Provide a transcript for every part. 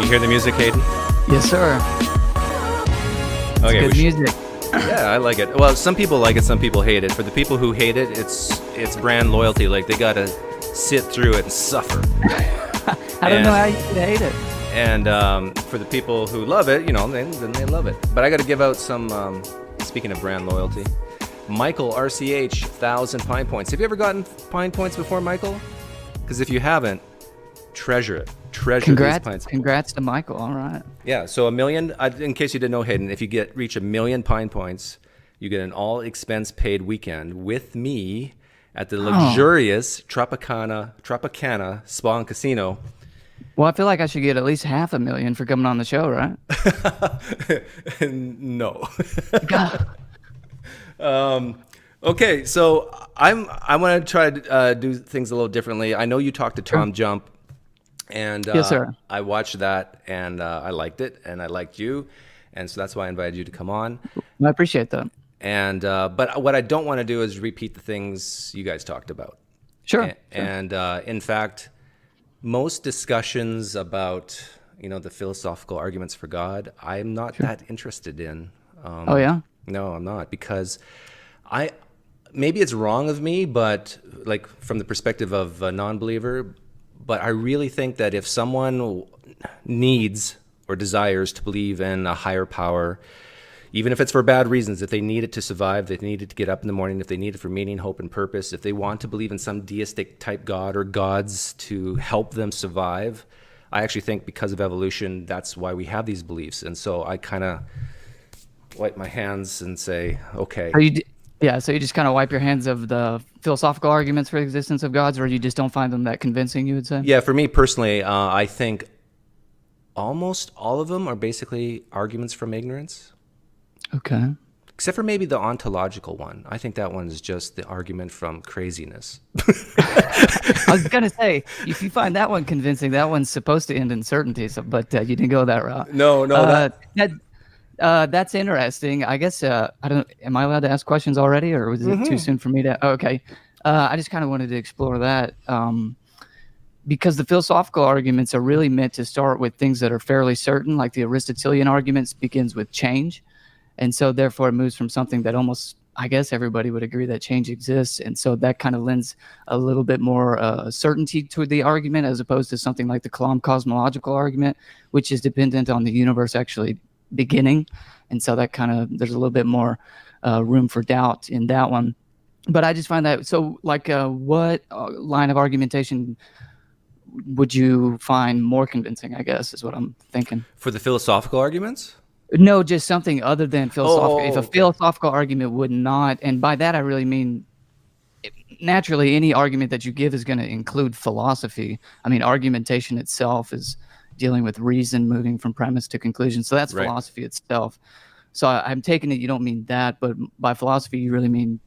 You hear the music, Hayden? Yes, sir. Okay, Good music. Yeah, I like it. Well, some people like it, some people hate it. For the people who hate it, it's brand loyalty. Like, they gotta sit through it and suffer. I don't know how you could hate it. And for the people who love it, you know, then they love it. But I gotta give out some, speaking of brand loyalty, Michael RCH, 1,000 Pine Points. Have you ever gotten Pine Points before, Michael? Because if you haven't, treasure it. Treasure these Pine. Congrats to Michael. All right. Yeah, so 1 million, in case you didn't know, Hayden, if you reach 1 million Pine Points, you get an all-expense paid weekend with me at the luxurious Tropicana Spa and Casino. Well, I feel like I should get at least 500,000 for coming on the show, right? No. God. Okay, so I want to try to do things a little differently. I know you talked to Tom Jump, and Yes, sir. I watched that, and I liked it, and I liked you, and so that's why I invited you to come on. I appreciate that. And but what I don't want to do is repeat the things you guys talked about. Sure. And in fact, most discussions about, you know, the philosophical arguments for God, I'm not that interested in. Oh, yeah? No, I'm not, because maybe it's wrong of me, but like from the perspective of a non-believer, but I really think that if someone needs or desires to believe in a higher power, even if it's for bad reasons, if they need it to survive, if they need it to get up in the morning, if they need it for meaning, hope, and purpose, if they want to believe in some deistic type God or gods to help them survive, I actually think because of evolution, that's why we have these beliefs. And so I kind of wipe my hands and say, okay. So you just kind of wipe your hands of the philosophical arguments for the existence of gods, or you just don't find them that convincing, you would say? Yeah, for me personally, I think almost all of them are basically arguments from ignorance. Okay. Except for maybe the ontological one. I think that one is just the argument from craziness. I was going to say, if you find that one convincing, that one's supposed to end in certainty, but you didn't go that route. No, that's interesting. I guess, am I allowed to ask questions already, or was it too soon for me to? Okay. I just kind of wanted to explore that because the philosophical arguments are really meant to start with things that are fairly certain, like the Aristotelian arguments begins with change. And so therefore it moves from something that almost, I guess everybody would agree that change exists. And so that kind of lends a little bit more certainty to the argument, as opposed to something like the Cosmological argument, which is dependent on the universe actually beginning. And so that kind of, there's a little bit more room for doubt in that one. But I just find that, so like what line of argumentation would you find more convincing, I guess, is what I'm thinking. For the philosophical arguments? No, just something other than philosophical. If a okay. philosophical argument would not, and by that I really mean, naturally, any argument that you give is going to include philosophy. I mean, argumentation itself is dealing with reason, moving from premise to conclusion. So that's philosophy itself. So I'm taking it you don't mean that, but by philosophy you really mean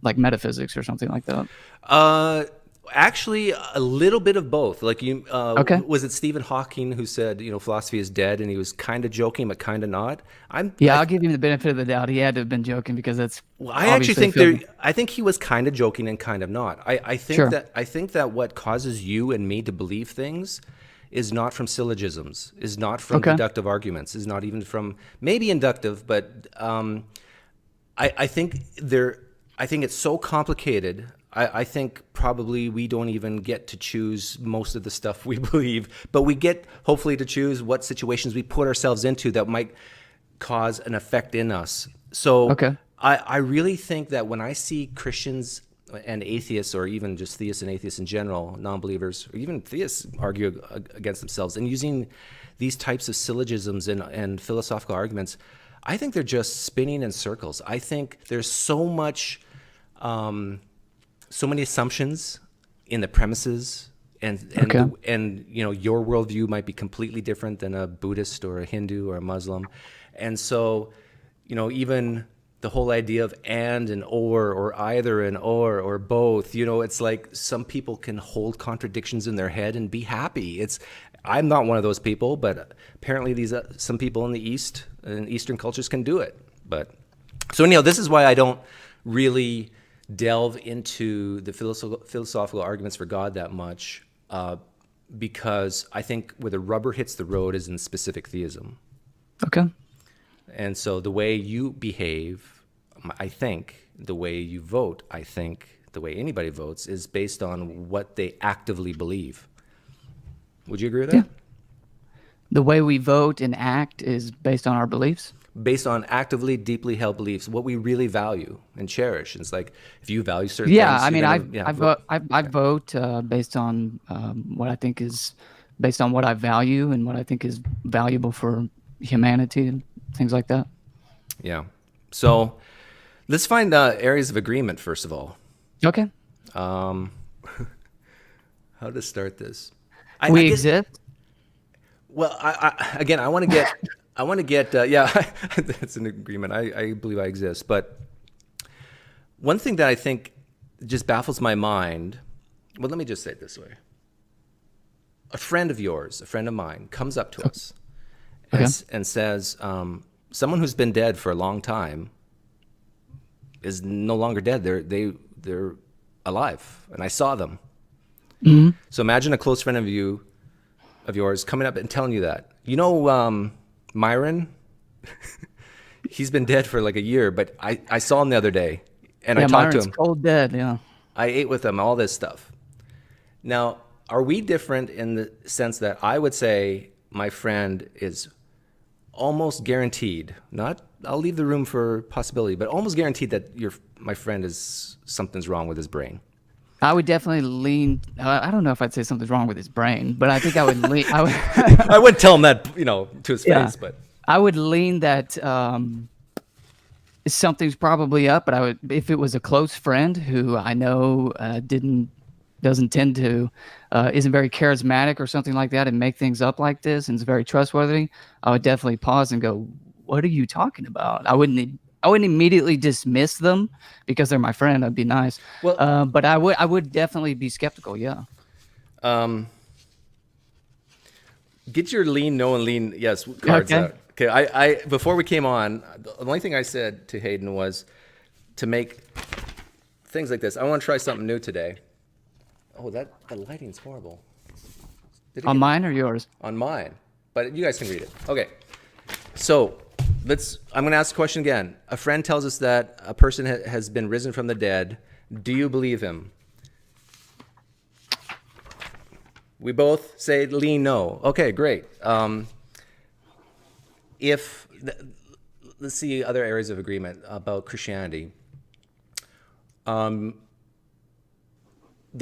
like metaphysics or something like that. Actually, a little bit of both. Like Okay. Was it Stephen Hawking who said, you know, philosophy is dead, and he was kind of joking, but kind of not? I'll give him the benefit of the doubt. He had to have been joking because that's. Well, I actually think I think he was kind of joking and kind of not. I think that what causes you and me to believe things is not from syllogisms, is not from deductive arguments, is not even from maybe inductive, but I think it's so complicated. I think probably we don't even get to choose most of the stuff we believe, but we get hopefully to choose what situations we put ourselves into that might cause an effect in us. So I really think that when I see Christians and atheists, or even just theists and atheists in general, non-believers, or even theists argue against themselves and using these types of syllogisms and philosophical arguments, I think they're just spinning in circles. I think there's so many assumptions in the premises, and you know, your worldview might be completely different than a Buddhist or a Hindu or a Muslim, and so, you know, even the whole idea of and or either and or both, you know, it's like some people can hold contradictions in their head and be happy. I'm not one of those people, but apparently some people in the East and Eastern cultures can do it. But so anyhow, this is why I don't really delve into the philosophical arguments for God that much, because I think where the rubber hits the road is in specific theism. Okay. And so the way you behave, I think, the way you vote, I think, the way anybody votes is based on what they actively believe. Would you agree with that? Yeah. The way we vote and act is based on our beliefs? Based on actively, deeply held beliefs, what we really value and cherish. It's like if you value certain Yeah, things. I mean, I vote. vote based on what I think is based on what I value and what I think is valuable for humanity and things like that. Yeah. So let's find areas of agreement, first of all. Okay. How to start this? We exist. Well, again, I want to get, yeah, that's an agreement. I believe I exist. But one thing that I think just baffles my mind, well, let me just say it this way. A friend of yours, a friend of mine, comes up to us and says, someone who's been dead for a long time is no longer dead. They're alive, and I saw them. Mm-hmm. So imagine a close friend of yours coming up and telling you that. You know, Myron, he's been dead for like a year, but I saw him the other day, and I talked to him. Cold dead, yeah. I ate with him, all this stuff. Now, are we different in the sense that I would say my friend is almost guaranteed, not, I'll leave the room for possibility, but almost guaranteed that my friend is, something's wrong with his brain? I would definitely lean. I don't know if I'd say something's wrong with his brain, but I think I would lean. I wouldn't tell him that, to his face, but I would lean that something's probably up. But I would, if it was a close friend who I know doesn't tend to, isn't very charismatic or something like that, and make things up like this, and is very trustworthy, I would definitely pause and go, "What are you talking about?" I wouldn't immediately dismiss them because they're my friend. That'd be nice. Well, but I would definitely be skeptical. Yeah. Get your lean no and lean yes cards out. Okay. I before we came on, the only thing I said to Hayden was to make things like this. I want to try something new today. Oh, the lighting's horrible. On mine or yours? On mine, but you guys can read it. Okay. So I'm going to ask the question again. A friend tells us that a person has been risen from the dead. Do you believe him? We both say lean no. Okay, great. Let's see other areas of agreement about Christianity. The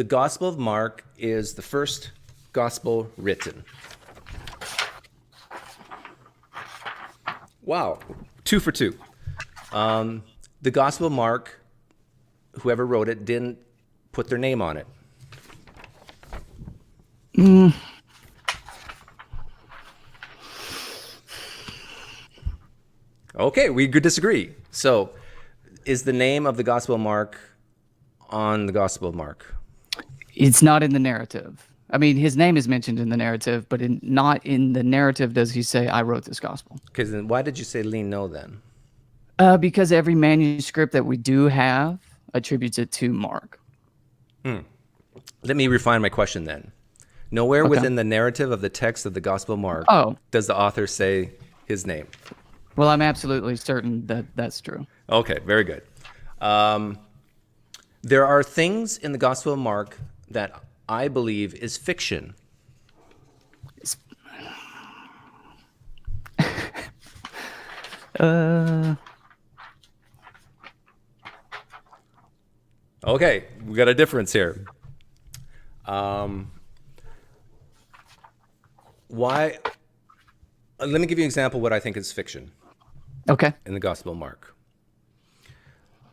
Gospel of Mark is the first gospel written. Wow, 2 for 2. The Gospel of Mark, whoever wrote it, didn't put their name on it. Okay, we could disagree. So, is the name of the Gospel of Mark on the Gospel of Mark? It's not in the narrative. I mean, his name is mentioned in the narrative, but not in the narrative does he say, I wrote this gospel. Okay, then why did you say lean no then? Because every manuscript that we do have attributes it to Mark. Let me refine my question then. Nowhere within the narrative of the text of the Gospel of Mark does the author say his name. Well, I'm absolutely certain that that's true. Okay, very good. There are things in the Gospel of Mark that I believe is fiction. Okay, we got a difference here. Why? Let me give you an example of what I think is fiction. Okay. In the Gospel of Mark.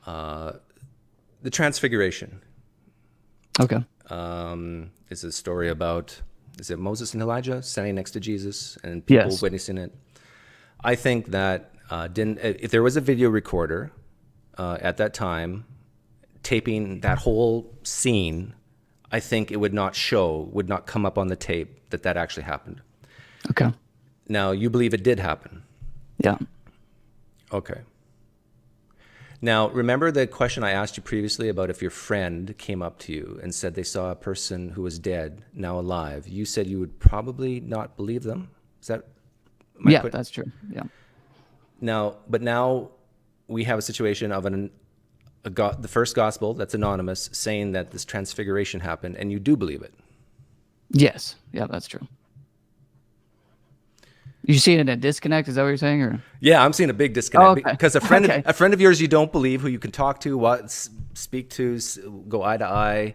The Transfiguration. Okay. It's a story about, is it Moses and Elijah standing next to Jesus and people witnessing it? I think that if there was a video recorder at that time taping that whole scene, I think it would not come up on the tape that actually happened. Okay. Now, you believe it did happen? Yeah. Okay. Now, remember the question I asked you previously about if your friend came up to you and said they saw a person who was dead, now alive. You said you would probably not believe them. Is that? Yeah, that's true. Yeah. Now we have a situation of the first gospel that's anonymous saying that this transfiguration happened, and you do believe it. Yes. Yeah, that's true. You see it in a disconnect? Is that what you're saying? Or yeah, I'm seeing a big disconnect because a friend of yours you don't believe, who you can talk to, speak to, go eye to eye,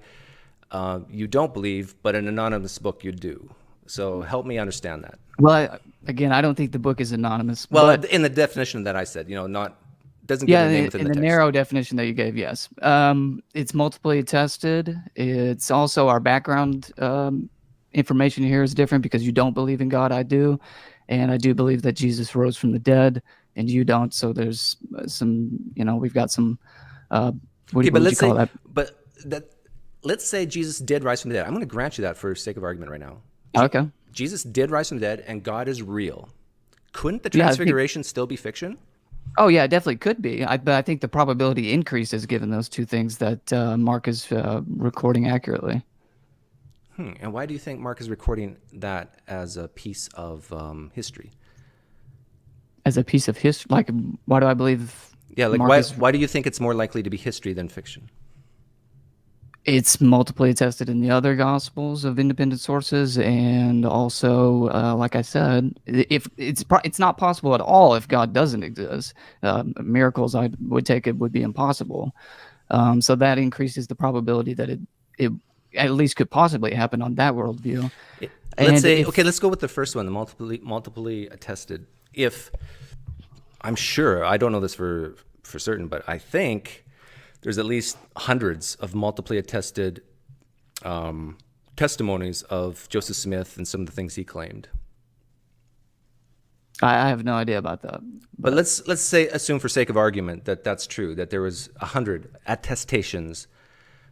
you don't believe, but an anonymous book you do. So help me understand that. Well, again, I don't think the book is anonymous. Well, in the definition that I said, doesn't give a name within the text. In the narrow definition that you gave, yes. It's multiply attested. It's also our background information here is different because you don't believe in God. I do. And I do believe that Jesus rose from the dead, and you don't. So there's some, we've got some. What would you call that? But let's say Jesus did rise from the dead. I'm going to grant you that for sake of argument right now. Okay. Jesus did rise from the dead, and God is real. Couldn't the transfiguration still be fiction? Oh yeah, it definitely could be. But I think the probability increases given those two things that Mark is recording accurately. And why do you think Mark is recording that as a piece of history? As a piece of history? Like, why do I believe... Yeah, like why do you think it's more likely to be history than fiction? It's multiply attested in the other Gospels of independent sources, and also, like I said, if it's not possible at all if God doesn't exist. Miracles, I would take it, would be impossible. So that increases the probability that it at least could possibly happen on that worldview. Let's go with the first one, the multiply attested. If I'm sure, I don't know this for certain, but I think there's at least hundreds of multiply attested testimonies of Joseph Smith and some of the things he claimed. I have no idea about that. But let's assume for sake of argument that that's true, that there was 100 attestations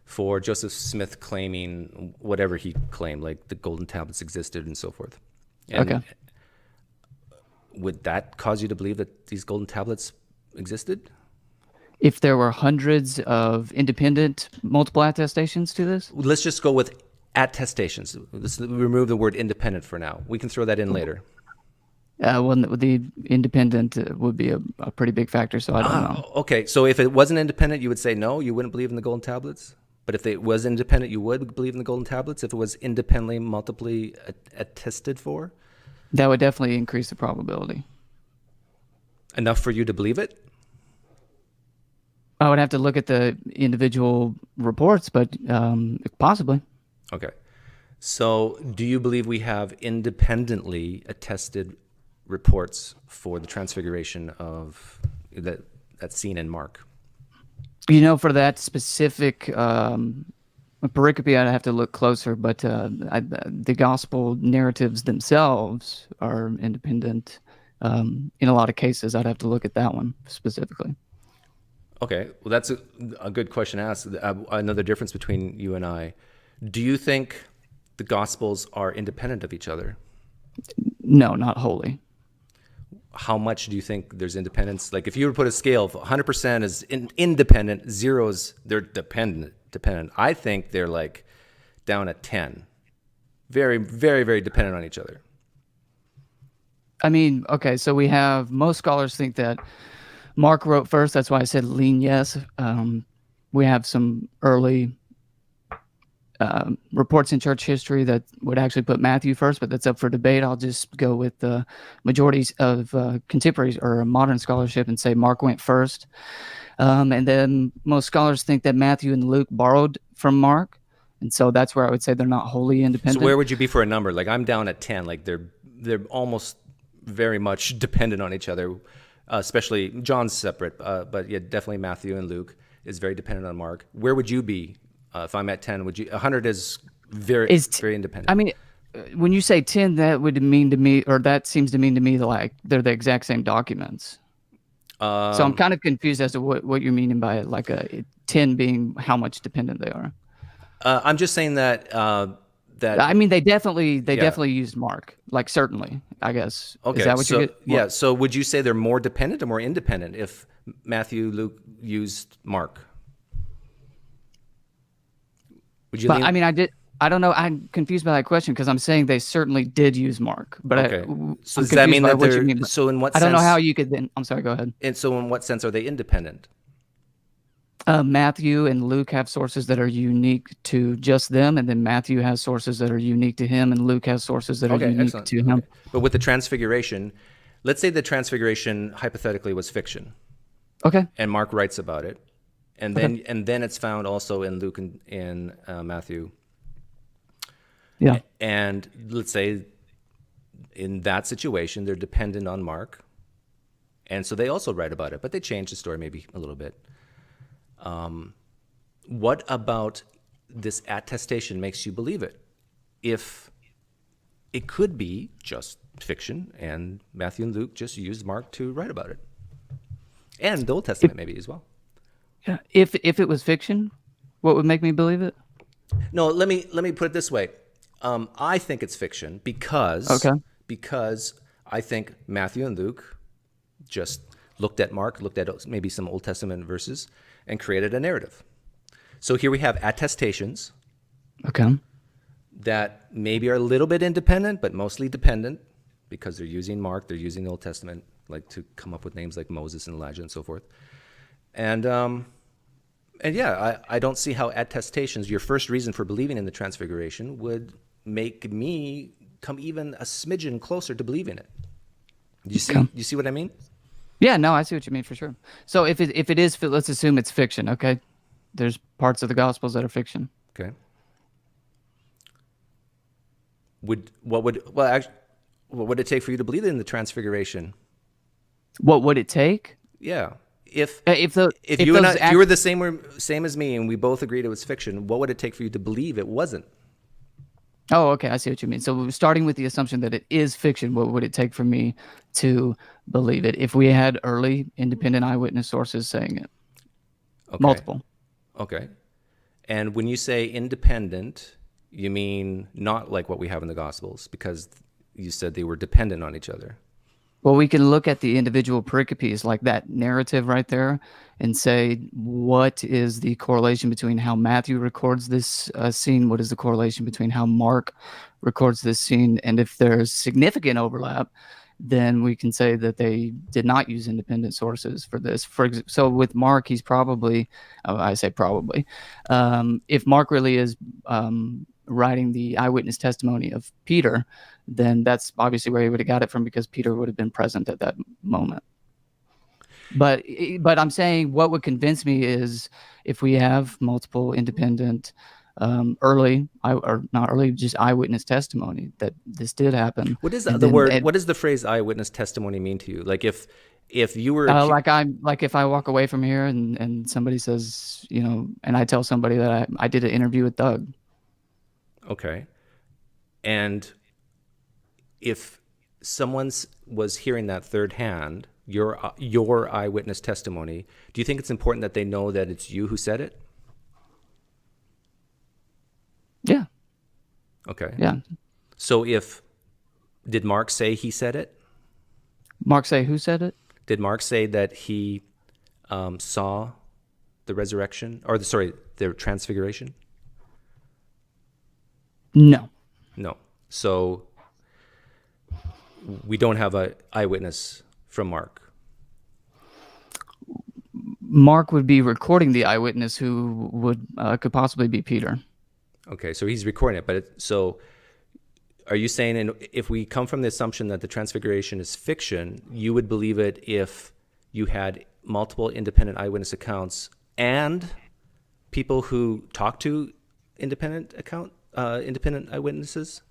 for Joseph Smith claiming whatever he claimed, like the golden tablets existed and so forth. And would that cause you to believe that these golden tablets existed? If there were hundreds of independent multiple attestations to this? Let's just go with attestations. Let's remove the word independent for now. We can throw that in later. Well, the independent would be a pretty big factor, so I don't know. Okay, so if it wasn't independent, you would say no, you wouldn't believe in the golden tablets? But if it was independent, you would believe in the golden tablets if it was independently, multiply attested for? That would definitely increase the probability. Enough for you to believe it? I would have to look at the individual reports, but possibly. Okay. So do you believe we have independently attested reports for the transfiguration of that's seen in Mark? For that specific pericope, I'd have to look closer, but the gospel narratives themselves are independent. In a lot of cases, I'd have to look at that one specifically. Okay, well, that's a good question to ask. Another difference between you and I. Do you think the Gospels are independent of each other? No, not wholly. How much do you think there's independence? Like if you were to put a scale of 100% is independent, 0's they're dependent. I think they're like down at 10. Very, very, very dependent on each other. I mean, okay, so we have, most scholars think that Mark wrote first. That's why I said lean yes. We have some early reports in church history that would actually put Matthew first, but that's up for debate. I'll just go with the majorities of contemporaries or modern scholarship and say Mark went first. And then most scholars think that Matthew and Luke borrowed from Mark. And so that's where I would say they're not wholly independent. So where would you be for a number? Like I'm down at 10. Like they're almost very much dependent on each other. Especially John's separate, but yeah, definitely Matthew and Luke is very dependent on Mark. Where would you be if I'm at 10? Would you 100 is very independent? I mean, when you say 10, that would mean to me, or that seems to mean to me like they're the exact same documents. So I'm kind of confused as to what you're meaning by like a 10 being how much dependent they are. I'm just saying that. I mean, they definitely used Mark, like certainly, I guess. Okay, is that what you get? Yeah. So would you say they're more dependent or more independent if Matthew, Luke, used Mark? Would you? But I mean, I don't know. I'm confused by that question because I'm saying they certainly did use Mark. But okay. So I'm does that mean that what you mean. So in what I sense? don't know how you could then. I'm sorry. Go ahead. And so in what sense are they independent? Matthew and Luke have sources that are unique to just them, and then Matthew has sources that are unique to him, and Luke has sources that are unique excellent. to him. Okay. But with the Transfiguration, let's say the Transfiguration hypothetically was fiction. Okay. And Mark writes about it, and then it's found also in Luke and in Matthew. Yeah. And let's say in that situation they're dependent on Mark, and so they also write about it, but they change the story maybe a little bit. What about this attestation makes you believe it? If it could be just fiction and Matthew and Luke just used Mark to write about it. And the Old Testament maybe as well. Yeah. If it was fiction, what would make me believe it? No, let me put it this way. I think it's fiction because I think Matthew and Luke just looked at Mark, looked at maybe some Old Testament verses, and created a narrative. So here we have attestations that maybe are a little bit independent, but mostly dependent because they're using Mark, they're using the Old Testament, like to come up with names like Moses and Elijah and so forth. And yeah, I don't see how attestations, your first reason for believing in the Transfiguration, would make me come even a smidgen closer to believing it. You see what I mean? Yeah, no, I see what you mean for sure. So if it is, let's assume it's fiction, okay? There's parts of the Gospels that are fiction. Okay. What would it take for you to believe in the Transfiguration? What would it take? Yeah. If you were the same as me and we both agreed it was fiction, what would it take for you to believe it wasn't? Oh, okay, I see what you mean. So starting with the assumption that it is fiction, what would it take for me to believe it if we had early independent eyewitness sources saying it? Okay. Multiple. Okay. And when you say independent, you mean not like what we have in the Gospels, because you said they were dependent on each other. Well, we can look at the individual pericopes, like that narrative right there, and say, what is the correlation between how Matthew records this scene? What is the correlation between how Mark records this scene? And if there's significant overlap, then we can say that they did not use independent sources for this. So with Mark, he's probably, I say probably, if Mark really is writing the eyewitness testimony of Peter, then that's obviously where he would have got it from, because Peter would have been present at that moment. But I'm saying what would convince me is if we have multiple independent just eyewitness testimony that this did happen. What is what does the phrase eyewitness testimony mean to you? Like if you were like if I walk away from here and somebody says, and I tell somebody that I did an interview with Doug. Okay. And if someone was hearing that third hand, your eyewitness testimony, do you think it's important that they know that it's you who said it? Yeah. Okay. Yeah. So did Mark say he said it? Mark say who said it? Did Mark say that he saw the resurrection, or the transfiguration? No. So we don't have an eyewitness from Mark. Mark would be recording the eyewitness, who could possibly be Peter. Okay, so he's recording it, but so are you saying, if we come from the assumption that the Transfiguration is fiction, you would believe it if you had multiple independent eyewitness accounts and people who talk to independent eyewitnesses?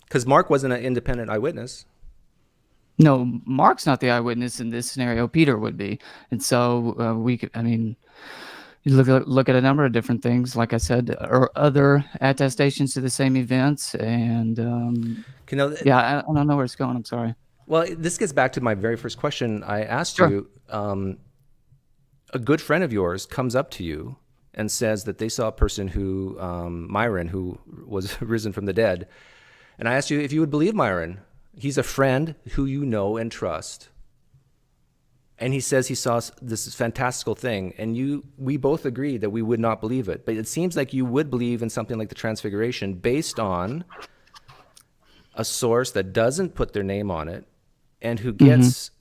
Because Mark wasn't an independent eyewitness. No, Mark's not the eyewitness in this scenario. Peter would be. And so you look at a number of different things, like I said, or other attestations to the same events. And I don't know where it's going. I'm sorry. Well, this gets back to my very first question I asked you. A good friend of yours comes up to you and says that they saw a person who, Myron, who was risen from the dead. And I asked you if you would believe Myron. He's a friend who you know and trust. and he says he saw this fantastical thing, and we both agree that we would not believe it. But it seems like you would believe in something like the Transfiguration based on a source that doesn't put their name on it, and who gets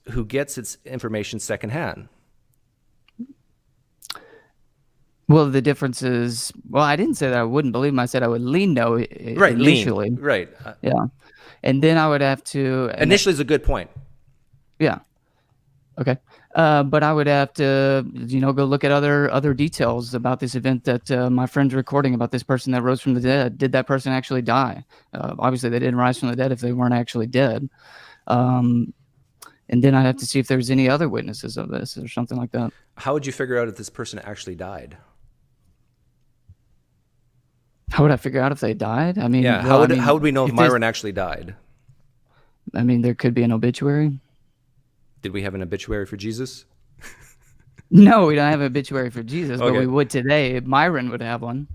its information secondhand. Well, the difference is, well, I didn't say that I wouldn't believe him. I said I would lean no initially. Right. Yeah. And then I would have to... Initially is a good point. Yeah. Okay. But I would have to, go look at other details about this event that my friend's recording about this person that rose from the dead. Did that person actually die? Obviously, they didn't rise from the dead if they weren't actually dead. And then I'd have to see if there's any other witnesses of this or something like that. How would you figure out if this person actually died? How would I figure out if they died? I mean, yeah. How would we know if Myron actually died? I mean, there could be an obituary. Did we have an obituary for Jesus? No, we don't have an obituary for Jesus, but we would today. Myron would have one,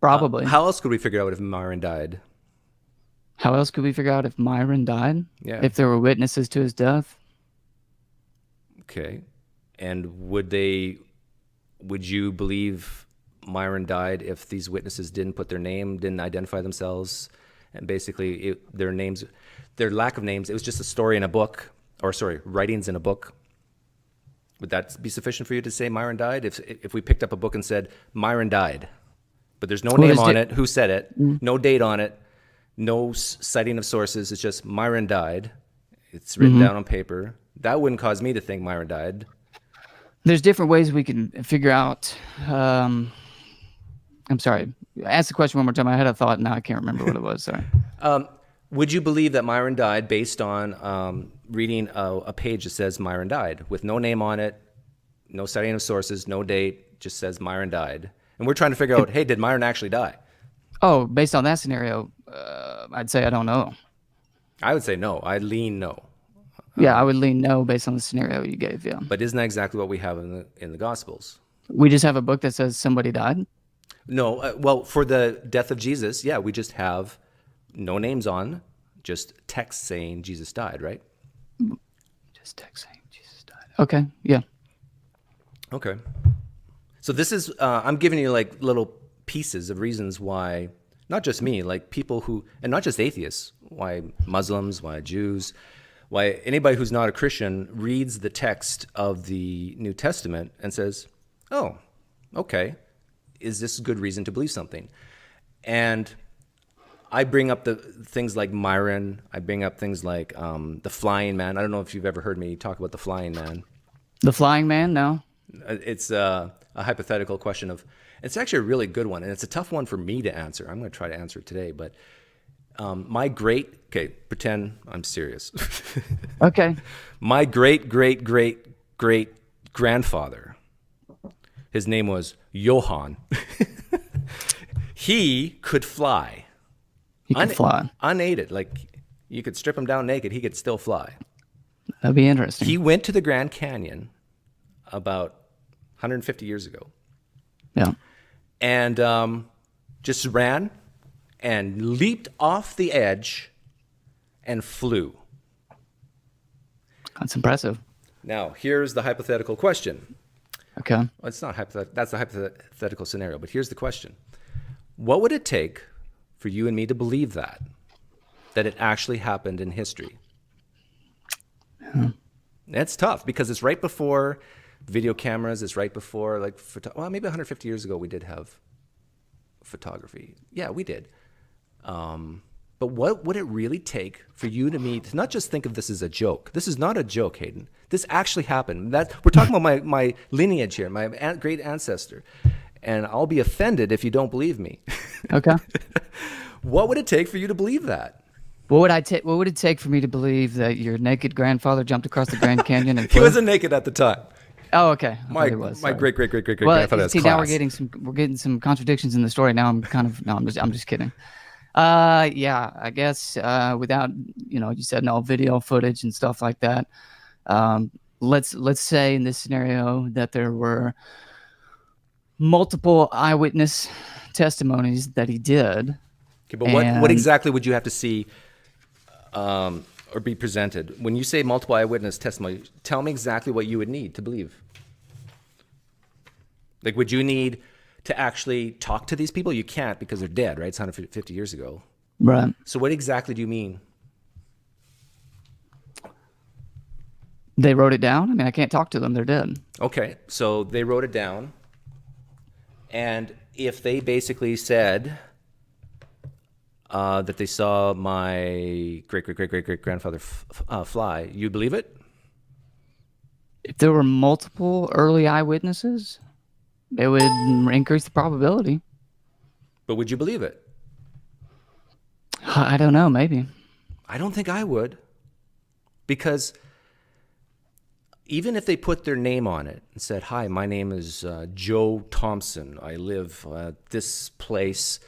probably. How else could we figure out if Myron died? How else could we figure out if Myron died? Yeah. If there were witnesses to his death? Okay. And would you believe Myron died if these witnesses didn't put their name, didn't identify themselves, and basically their lack of names, it was just a story in a book, writings in a book? Would that be sufficient for you to say Myron died? If we picked up a book and said Myron died, but there's no name on it, who said it, no date on it, no citing of sources, it's just Myron died, it's written down on paper, that wouldn't cause me to think Myron died. There's different ways we can figure out. I'm sorry. Ask the question one more time. I had a thought. Now I can't remember what it was. Sorry. Would you believe that Myron died based on reading a page that says Myron died with no name on it, no citing of sources, no date, just says Myron died? And we're trying to figure out, hey, did Myron actually die? Oh, based on that scenario, I'd say I don't know. I would say no. I'd lean no. Yeah, I would lean no based on the scenario you gave, yeah. But isn't that exactly what we have in the Gospels? We just have a book that says somebody died? No, well, for the death of Jesus, yeah, we just have no names on, just text saying Jesus died, right? Just text saying Jesus died. Okay, yeah. Okay. So this is, I'm giving you like little pieces of reasons why, not just me, like people who, and not just atheists, why Muslims, why Jews, why anybody who's not a Christian reads the text of the New Testament and says, oh, okay, is this a good reason to believe something? And I bring up the things like Myron. I bring up things like the Flying Man. I don't know if you've ever heard me talk about the Flying Man. The Flying Man? No. It's a hypothetical question of, it's actually a really good one, and it's a tough one for me to answer. I'm going to try to answer it today, but pretend I'm serious. Okay. My great grandfather, his name was Johann. He could fly. He could fly. Unaided. Like, you could strip him down naked, he could still fly. That'd be interesting. He went to the Grand Canyon about 150 years ago. Yeah. And just ran and leaped off the edge and flew. That's impressive. Now, here's the hypothetical question. Okay. Well, it's not hypothetical. That's a hypothetical scenario, but here's the question. What would it take for you and me to believe that it actually happened in history? Yeah. It's tough because it's right before video cameras. It's right before, like, maybe 150 years ago we did have photography. Yeah, we did. But what would it really take for you and me to not just think of this as a joke? This is not a joke, Hayden. This actually happened. We're talking about my lineage here, my great ancestor. And I'll be offended if you don't believe me. Okay. What would it take for you to believe that? What would it take for me to believe that your naked grandfather jumped across the Grand Canyon and He wasn't naked at the time. Oh, okay. My great grandfather has class. Now we're getting some contradictions in the story. Now I'm just kidding. Yeah, I guess without, you said no video footage and stuff like that. Let's say in this scenario that there were multiple eyewitness testimonies that he did. Okay, but what exactly would you have to see or be presented. When you say multiple eyewitness testimony, tell me exactly what you would need to believe. Like, would you need to actually talk to these people? You can't because they're dead, right? It's 150 years ago. Right. So what exactly do you mean? They wrote it down? I mean, I can't talk to them. They're dead. Okay, so they wrote it down. And if they basically said that they saw my great-great-great-great-grandfather fly, you believe it? If there were multiple early eyewitnesses, it would increase the probability. But would you believe it? I don't know, maybe. I don't think I would. Because even if they put their name on it and said, hi, my name is Joe Thompson. I live at this place.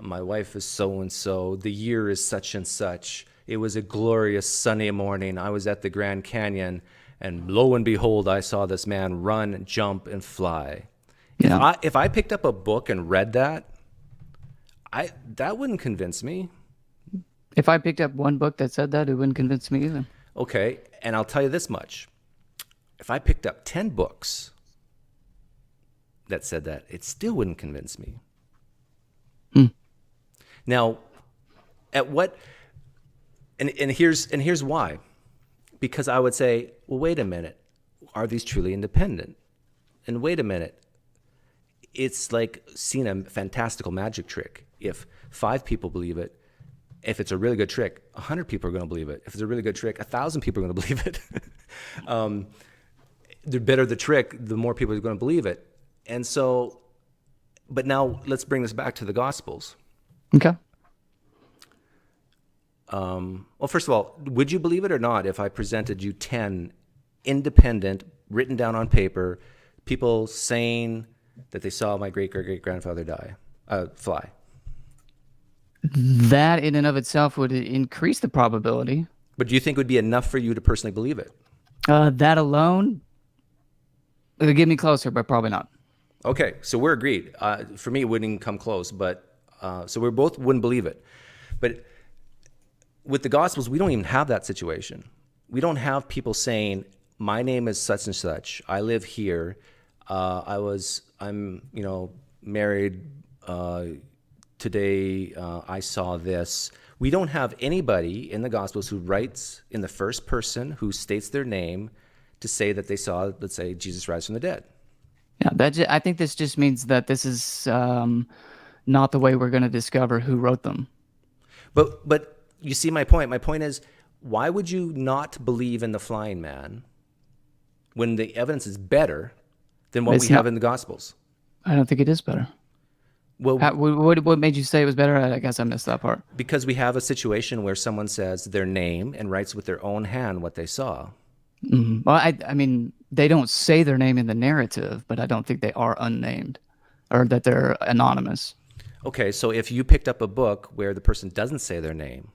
My wife is so-and-so. The year is such and such. It was a glorious sunny morning. I was at the Grand Canyon, and lo and behold, I saw this man run, jump, and fly. Yeah. If I picked up a book and read that, that wouldn't convince me. If I picked up one book that said that, it wouldn't convince me either. Okay, and I'll tell you this much. If I picked up 10 books that said that, it still wouldn't convince me. Now, at what, and here's why. Because I would say, well, wait a minute. Are these truly independent? And wait a minute. It's like seeing a fantastical magic trick. If 5 people believe it, if it's a really good trick, 100 people are going to believe it. If it's a really good trick, 1,000 people are going to believe it. The better the trick, the more people are going to believe it. And so, but now let's bring this back to the Gospels. Okay. Well, first of all, would you believe it or not if I presented you 10 independent, written down on paper, people saying that they saw my great-great-great-grandfather fly? That in and of itself would increase the probability. But do you think it would be enough for you to personally believe it? That alone, it would get me closer, but probably not. Okay, so we're agreed. For me, it wouldn't even come close, but so we both wouldn't believe it. But with the Gospels, we don't even have that situation. We don't have people saying, my name is such and such. I live here. I'm married. Today I saw this. We don't have anybody in the Gospels who writes in the first person who states their name to say that they saw, let's say, Jesus rise from the dead. Yeah, I think this just means that this is not the way we're going to discover who wrote them. But you see my point. My point is, why would you not believe in the flying man when the evidence is better than what we have in the Gospels? I don't think it is better. Well, what made you say it was better? I guess I missed that part. Because we have a situation where someone says their name and writes with their own hand what they saw. Mm-hmm. Well, I mean, they don't say their name in the narrative, but I don't think they are unnamed or that they're anonymous. Okay, so if you picked up a book where the person doesn't say their name,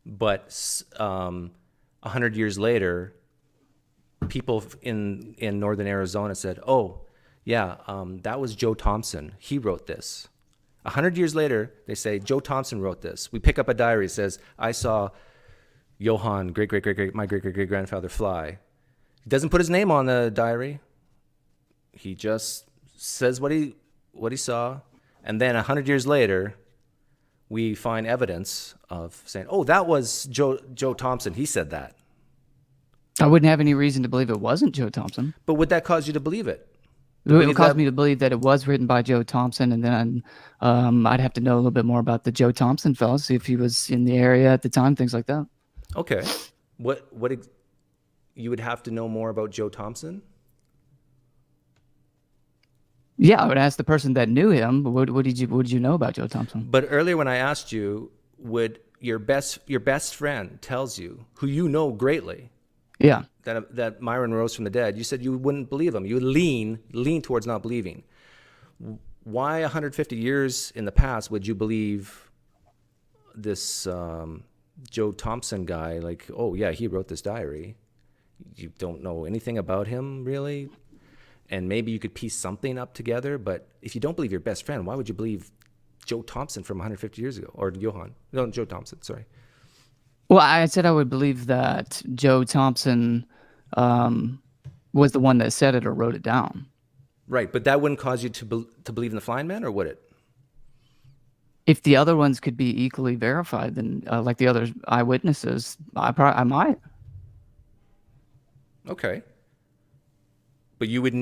but 100 years later, people in northern Arizona said, oh, yeah, that was Joe Thompson. He wrote this. 100 years later, they say, Joe Thompson wrote this. We pick up a diary. It says, I saw Johann, my great-great-great-grandfather fly. He doesn't put his name on the diary. He just says what he saw. And then 100 years later, we find evidence of saying, oh, that was Joe Thompson. He said that. I wouldn't have any reason to believe it wasn't Joe Thompson. But would that cause you to believe it? It would cause me to believe that it was written by Joe Thompson, and then I'd have to know a little bit more about the Joe Thompson fellow, see if he was in the area at the time, things like that. Okay. What you would have to know more about Joe Thompson? Yeah, I would ask the person that knew him. What did you know about Joe Thompson? But earlier when I asked you, would your best friend tells you, who you know greatly, yeah, that Myron rose from the dead, you said you wouldn't believe him. You would lean towards not believing. Why 150 years in the past would you believe this Joe Thompson guy? Like, oh yeah, he wrote this diary. You don't know anything about him really, and maybe you could piece something up together. But if you don't believe your best friend, why would you believe Joe Thompson from 150 years ago, or Joe Thompson? Sorry. Well, I said I would believe that Joe Thompson was the one that said it or wrote it down. Right, but that wouldn't cause you to believe in the flying man, or would it? If the other ones could be equally verified, then like the other eyewitnesses, I might. Okay. But you would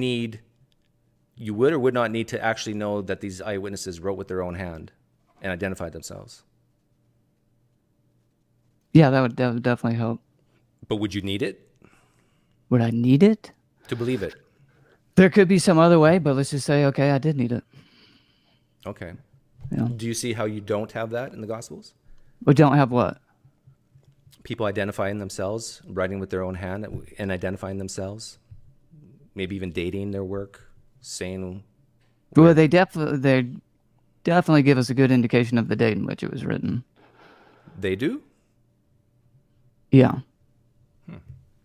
or would not need to actually know that these eyewitnesses wrote with their own hand and identified themselves. Yeah, that would definitely help. But would you need it? Would I need it? To believe it? There could be some other way, but let's just say, okay, I did need it. Okay. Yeah. Do you see how you don't have that in the Gospels? We don't have what? People identifying themselves, writing with their own hand and identifying themselves, maybe even dating their work, saying... Well, they definitely give us a good indication of the date in which it was written. They do? Yeah.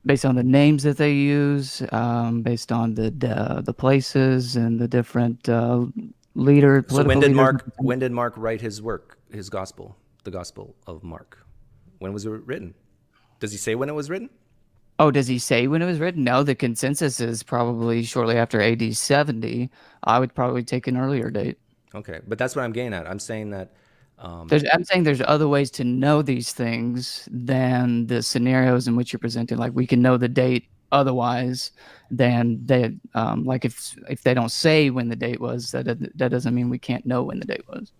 Based on the names that they use, based on the places and the different leaders. So when did Mark write his work, his gospel, the Gospel of Mark? When was it written? Does he say when it was written? Oh, does he say when it was written? No, the consensus is probably shortly after AD 70. I would probably take an earlier date. Okay, but that's what I'm getting at. I'm saying that... I'm saying there's other ways to know these things than the scenarios in which you're presenting. Like we can know the date otherwise than they like if they don't say when the date was, that doesn't mean we can't know when the date was.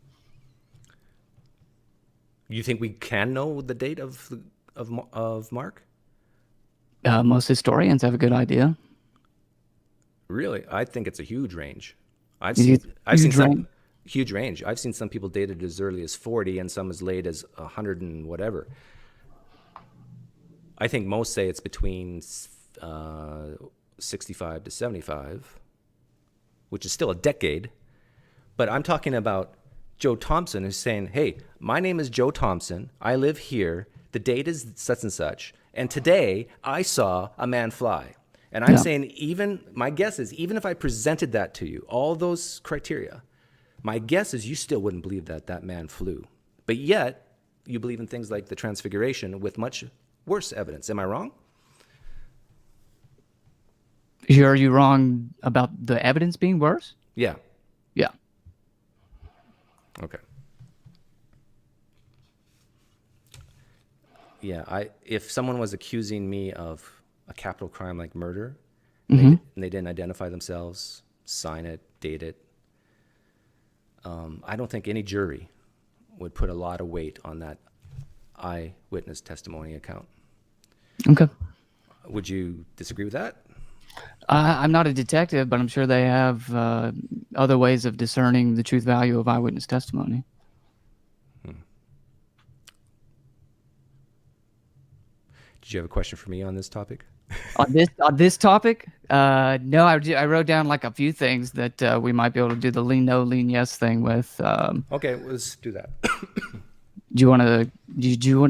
You think we can know the date of Mark? Most historians have a good idea. Really? I think it's a huge range. I've seen some huge range. I've seen some people dated as early as 40 and some as late as 100 and whatever. I think most say it's between 65 to 75, which is still a decade. But I'm talking about Joe Thompson who's saying, hey, my name is Joe Thompson. I live here. The date is such and such. And today I saw a man fly. And I'm saying my guess is even if I presented that to you, all those criteria, my guess is you still wouldn't believe that man flew. But yet, you believe in things like the Transfiguration with much worse evidence. Am I wrong? Are you wrong about the evidence being worse? Yeah. Yeah. Okay. Yeah, if someone was accusing me of a capital crime like murder, and they didn't identify themselves, sign it, date it, I don't think any jury would put a lot of weight on that eyewitness testimony account. Okay. Would you disagree with that? I'm not a detective, but I'm sure they have other ways of discerning the truth value of eyewitness testimony. Did you have a question for me on this topic? On this topic, no, I wrote down like a few things that we might be able to do the lean no, lean yes thing with. Okay, let's do that. Do you want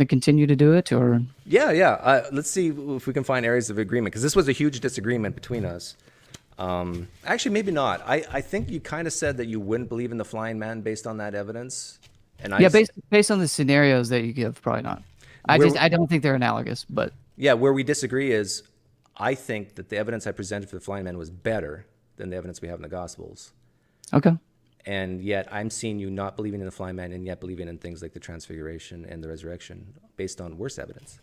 to continue to do it, or? Yeah. Let's see if we can find areas of agreement, because this was a huge disagreement between us. Actually, maybe not. I think you kind of said that you wouldn't believe in the flying man based on that evidence. And based on the scenarios that you give, probably not. I don't think they're analogous, but. Yeah, where we disagree is I think that the evidence I presented for the flying man was better than the evidence we have in the Gospels. Okay. And yet I'm seeing you not believing in the flying man and yet believing in things like the Transfiguration and the resurrection based on worse evidence.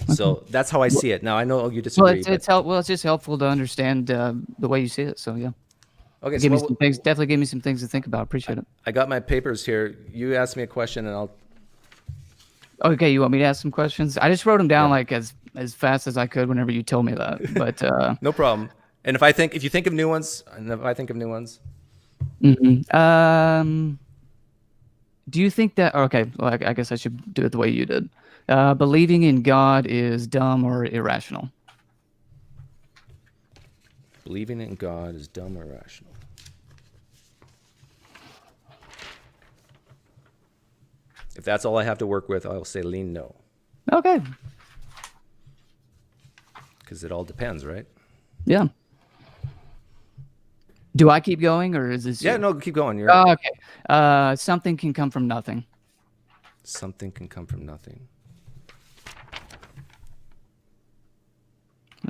Okay. So that's how I see it. Now, I know you disagree. Well, it's just helpful to understand the way you see it, so yeah. Okay, give me some things. Definitely give me some things to think about. Appreciate it. I got my papers here. You ask me a question and I'll... Okay, you want me to ask some questions? I just wrote them down like as fast as I could whenever you told me that. But no problem. And if you think of new ones, and if I think of new ones. Mm-hmm. Do you think that? Okay, well, I guess I should do it the way you did. Believing in God is dumb or irrational? Believing in God is dumb or irrational. If that's all I have to work with, I'll say lean no. Okay. Because it all depends, right? Yeah. Do I keep going, or is this... Yeah, no, keep going. Okay. Something can come from nothing. Something can come from nothing.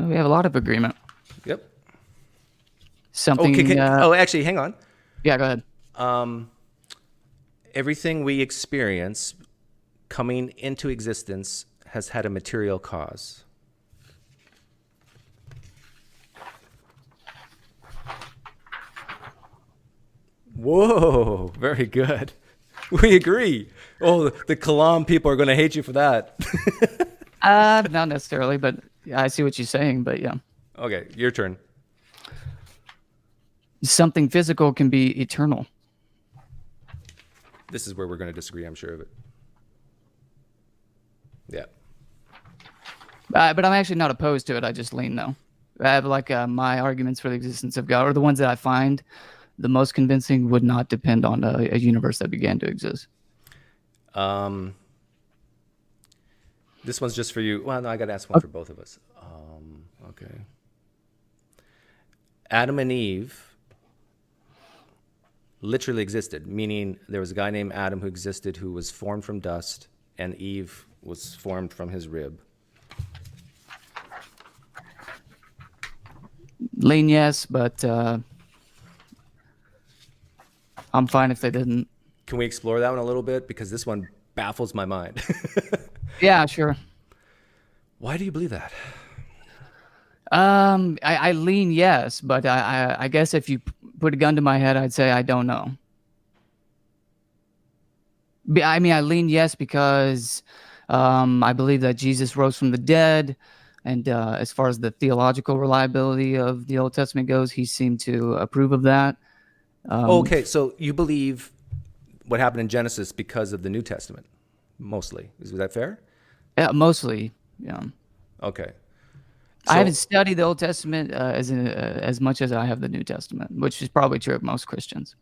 We have a lot of agreement. Yep. Something. Actually, hang on. Yeah, go ahead. Everything we experience coming into existence has had a material cause. Whoa, very good. We agree. Oh, the Kalam people are going to hate you for that. Not necessarily, but I see what you're saying, but yeah. Okay, your turn. Something physical can be eternal. This is where we're going to disagree, I'm sure of it. Yeah. But I'm actually not opposed to it. I just lean no. I have my arguments for the existence of God, or the ones that I find the most convincing, would not depend on a universe that began to exist. This one's just for you. Well, no, I got to ask one for both of us. Okay. Adam and Eve literally existed, meaning there was a guy named Adam who existed who was formed from dust, and Eve was formed from his rib. Lean yes, but I'm fine if they didn't. Can we explore that one a little bit? Because this one baffles my mind. Yeah, sure. Why do you believe that? I lean yes, but I guess if you put a gun to my head, I'd say I don't know. I mean, I lean yes because I believe that Jesus rose from the dead, and as far as the theological reliability of the Old Testament goes, he seemed to approve of that. Okay, so you believe what happened in Genesis because of the New Testament, mostly. Is that fair? Yeah, mostly, yeah. Okay. I haven't studied the Old Testament as much as I have the New Testament, which is probably true of most Christians.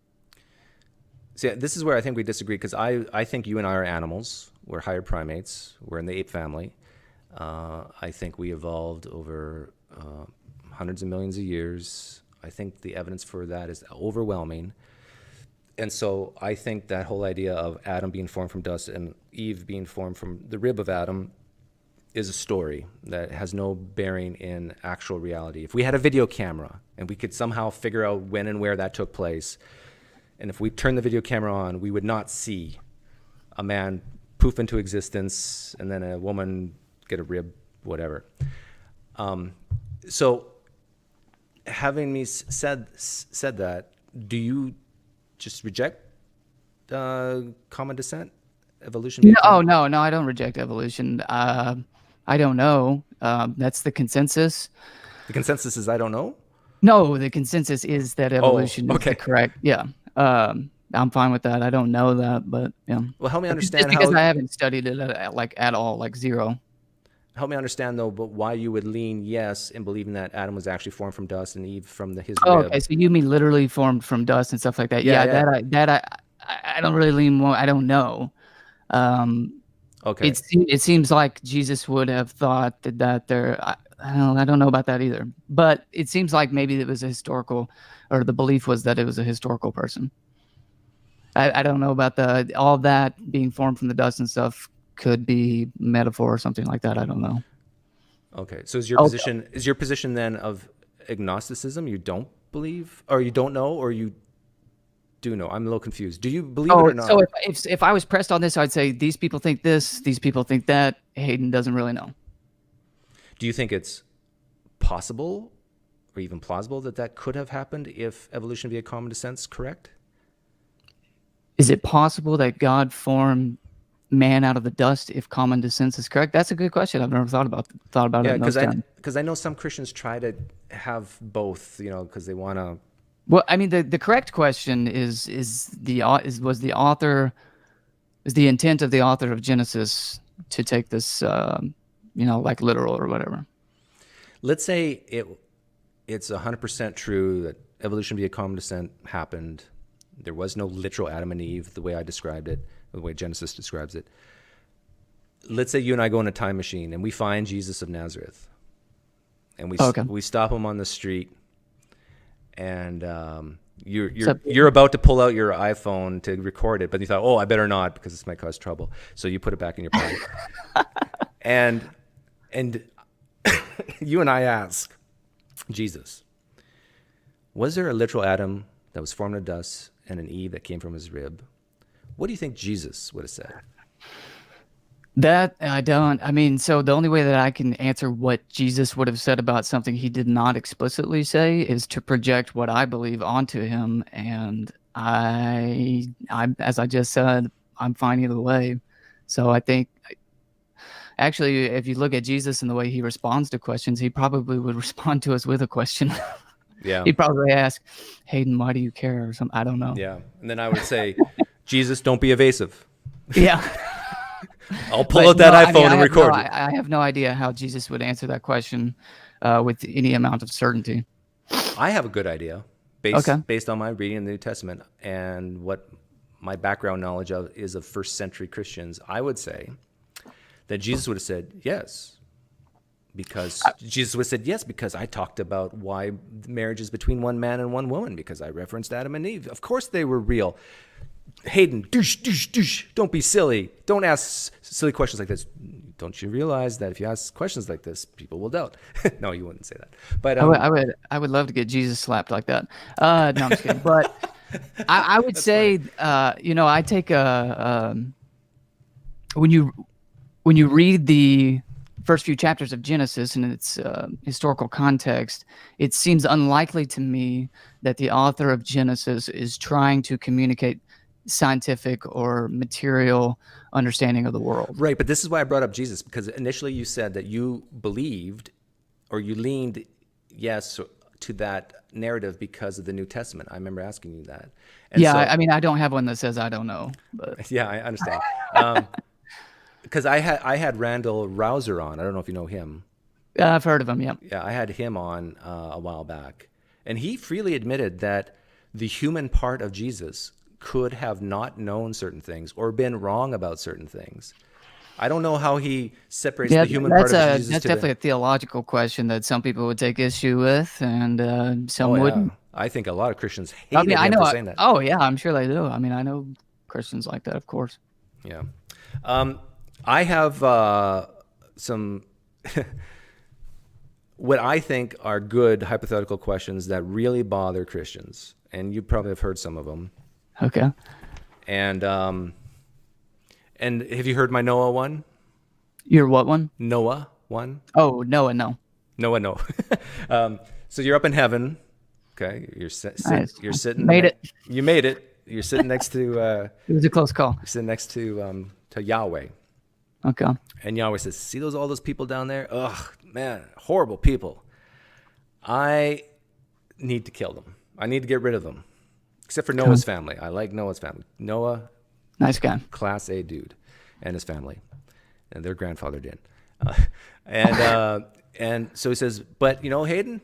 See, this is where I think we disagree, because I think you and I are animals. We're higher primates. We're in the ape family. I think we evolved over hundreds of millions of years. I think the evidence for that is overwhelming. And so I think that whole idea of Adam being formed from dust and Eve being formed from the rib of Adam is a story that has no bearing in actual reality. If we had a video camera and we could somehow figure out when and where that took place, and if we turned the video camera on, we would not see a man poof into existence and then a woman get a rib, whatever. So having me said that, do you just reject common descent, evolution? No, I don't reject evolution. I don't know. That's the consensus. The consensus is I don't know? No, the consensus is that evolution is correct. Yeah. I'm fine with that. I don't know that, but yeah. Well, help me understand because I haven't studied it at all, like zero. Help me understand, though, but why you would lean yes in believing that Adam was actually formed from dust and Eve from his rib. Okay, so you mean literally formed from dust and stuff like that? Yeah. I don't really lean more. I don't know. Okay. It seems like Jesus would have thought that there. I don't know about that either. But it seems like maybe it was a historical, or the belief was that it was a historical person. I don't know about all that being formed from the dust and stuff. Could be metaphor or something like that. I don't know. Okay, so is your position then of agnosticism? You don't believe, or you don't know, or you do know? I'm a little confused. Do you believe it or not? So if I was pressed on this, I'd say these people think this, these people think that. Hayden doesn't really know. Do you think it's possible or even plausible that could have happened if evolution via common descent is correct? Is it possible that God formed man out of the dust if common descent is correct? That's a good question. I've never thought about it. Yeah, because I know some Christians try to have both, because they want to. Well, I mean, the correct question was the intent of the author of Genesis to take this, like literal or whatever. Let's say it's 100% true that evolution via common descent happened. There was no literal Adam and Eve the way I described it, the way Genesis describes it. Let's say you and I go in a time machine and we find Jesus of Nazareth, and we stop him on the street, and you're about to pull out your iPhone to record it, but you thought, I better not because this might cause trouble. So you put it back in your pocket, and you and I ask Jesus, was there a literal Adam that was formed of dust and an Eve that came from his rib? What do you think Jesus would have said? That I don't. I mean, so the only way that I can answer what Jesus would have said about something he did not explicitly say is to project what I believe onto him. And I, as I just said, I'm fine either way. So I think, actually, if you look at Jesus and the way he responds to questions, he probably would respond to us with a question. Yeah. He'd probably ask, Hayden, why do you care? Or something. I don't know. Yeah. And then I would say, Jesus, don't be evasive. Yeah. I'll pull out that iPhone and record. I have no idea how Jesus would answer that question with any amount of certainty. I have a good idea based on my reading in the New Testament and what my background knowledge is of first century Christians. I would say that Jesus would have said yes, because I talked about why marriage is between one man and one woman, because I referenced Adam and Eve. Of course they were real. Hayden, don't be silly. Don't ask silly questions like this. Don't you realize that if you ask questions like this, people will doubt? No, you wouldn't say that. But I would love to get Jesus slapped like that. No, I'm just kidding. But I would say, I take when you read the first few chapters of Genesis and its historical context, it seems unlikely to me that the author of Genesis is trying to communicate scientific or material understanding of the world. Right, but this is why I brought up Jesus, because initially you said that you believed or you leaned yes to that narrative because of the New Testament. I remember asking you that. And I mean, I don't have one that says I don't know. But. Yeah, I understand. Because I had Randall Rouser on. I don't know if you know him. I've heard of him, yeah. Yeah, I had him on a while back. And he freely admitted that the human part of Jesus could have not known certain things or been wrong about certain things. I don't know how he separates the human part of Jesus. That's definitely a theological question that some people would take issue with, and some wouldn't. I think a lot of Christians hate him for saying that. Oh, yeah, I'm sure they do. I mean, I know Christians like that, of course. Yeah. I have some what I think are good hypothetical questions that really bother Christians, and you probably have heard some of them. Okay. And have you heard my Noah one? Your what one? Noah one. Oh, Noah, no. Noah, no. So you're up in heaven. Okay, you're you're sitting. Made it. You made it. You're sitting next to. It was a close call. You're sitting next to Yahweh. Okay. And Yahweh says, "See all those people down there? Ugh, man, horrible people. I need to kill them. I need to get rid of them." Except for Noah's family. I like Noah's family. Noah, nice guy. Class A dude, and his family. And their grandfather did. And so he says, but, Hayden,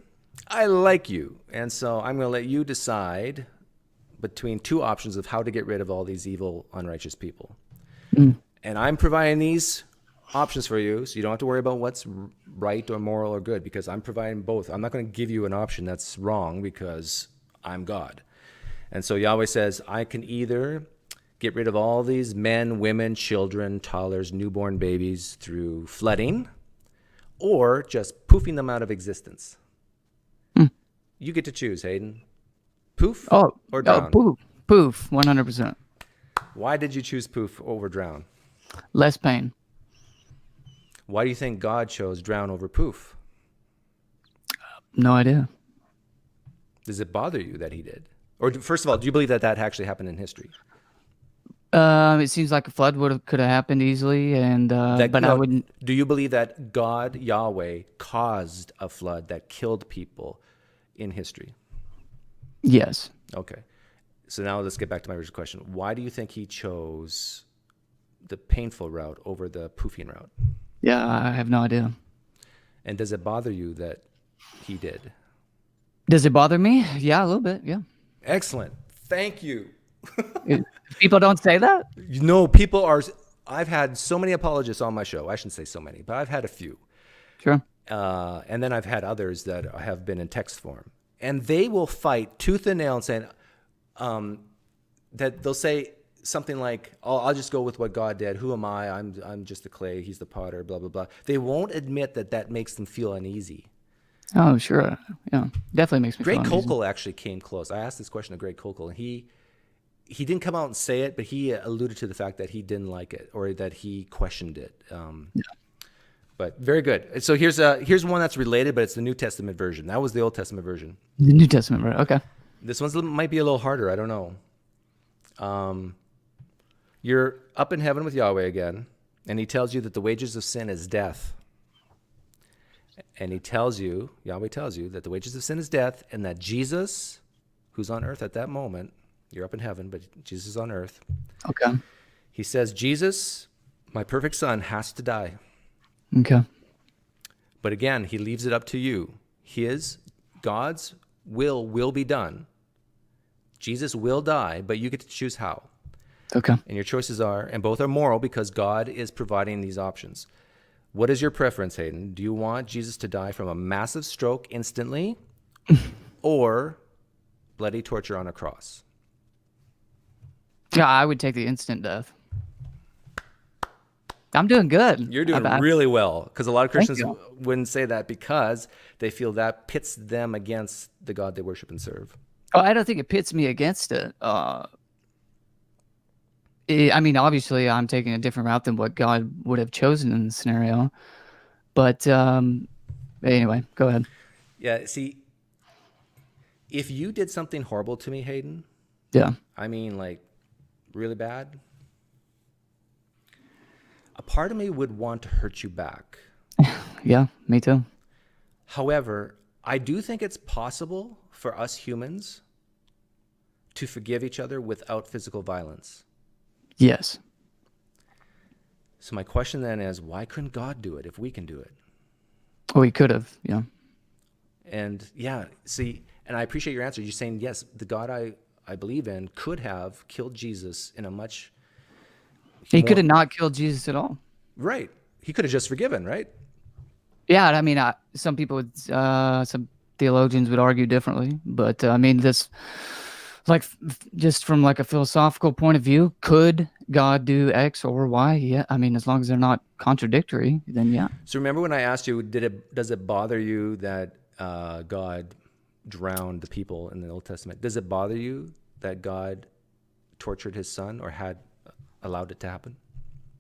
I like you. And so I'm going to let you decide between two options of how to get rid of all these evil, unrighteous people. Mm. And I'm providing these options for you, so you don't have to worry about what's right or moral or good, because I'm providing both. I'm not going to give you an option that's wrong because I'm God. And so Yahweh says, I can either get rid of all these men, women, children, toddlers, newborn babies through flooding, or just poofing them out of existence. You get to choose, Hayden. Poof or drown? Poof, 100%. Why did you choose poof over drown? Less pain. Why do you think God chose drown over poof? No idea. Does it bother you that he did? Or first of all, do you believe that actually happened in history? It seems like a flood could have happened easily, and I wouldn't. Do you believe that God, Yahweh, caused a flood that killed people in history? Yes. Okay. So now let's get back to my original question. Why do you think he chose the painful route over the poofing route? Yeah, I have no idea. And does it bother you that he did? Does it bother me? Yeah, a little bit. Yeah. Excellent. Thank you. People don't say that? People are. I've had so many apologists on my show. I shouldn't say so many, but I've had a few. Sure. And then I've had others that have been in text form. And they will fight tooth and nail and saying that they'll say something like, "Oh, I'll just go with what God did. Who am I? I'm just the clay. He's the potter." Blah blah blah. They won't admit that makes them feel uneasy. Oh, sure. Yeah, definitely makes me Greg feel uneasy. Koukl actually came close. I asked this question to Greg Koukl, and he didn't come out and say it, but he alluded to the fact that he didn't like it or that he questioned it. But very good. So here's one that's related, but it's the New Testament version. That was the Old Testament version. The New Testament, right? Okay. This might be a little harder. I don't know. You're up in heaven with Yahweh again, and he tells you that the wages of sin is death. And Yahweh tells you that the wages of sin is death, and that Jesus, who's on earth at that moment, you're up in heaven, but Jesus is on earth. Okay. He says, Jesus, my perfect son, has to die. Okay. But again, he leaves it up to you. God's will be done. Jesus will die, but you get to choose how. Okay. And your choices are, and both are moral because God is providing these options. What is your preference, Hayden? Do you want Jesus to die from a massive stroke instantly or bloody torture on a cross? Yeah, I would take the instant death. I'm doing good. You're doing really well, because a lot of Christians wouldn't say that because they feel that pits them against the God they worship and serve. Oh, I don't think it pits me against it. I mean, obviously, I'm taking a different route than what God would have chosen in the scenario. But anyway, go ahead. Yeah, see, if you did something horrible to me, Hayden, yeah, I mean, like, really bad, a part of me would want to hurt you back. Yeah, me too. However, I do think it's possible for us humans to forgive each other without physical violence. Yes. So my question then is, why couldn't God do it if we can do it? Well, he could have, yeah. And yeah, see, and I appreciate your answer. You're saying, yes, the God I believe in could have killed Jesus in a much... He could have not killed Jesus at all. Right. He could have just forgiven, right? Yeah, I mean, some people would, some theologians would argue differently, but I mean, this, like, just from like a philosophical point of view, could God do X or Y? Yeah, I mean, as long as they're not contradictory, then yeah. So remember when I asked you, does it bother you that God drowned the people in the Old Testament? Does it bother you that God tortured his son or had allowed it to happen?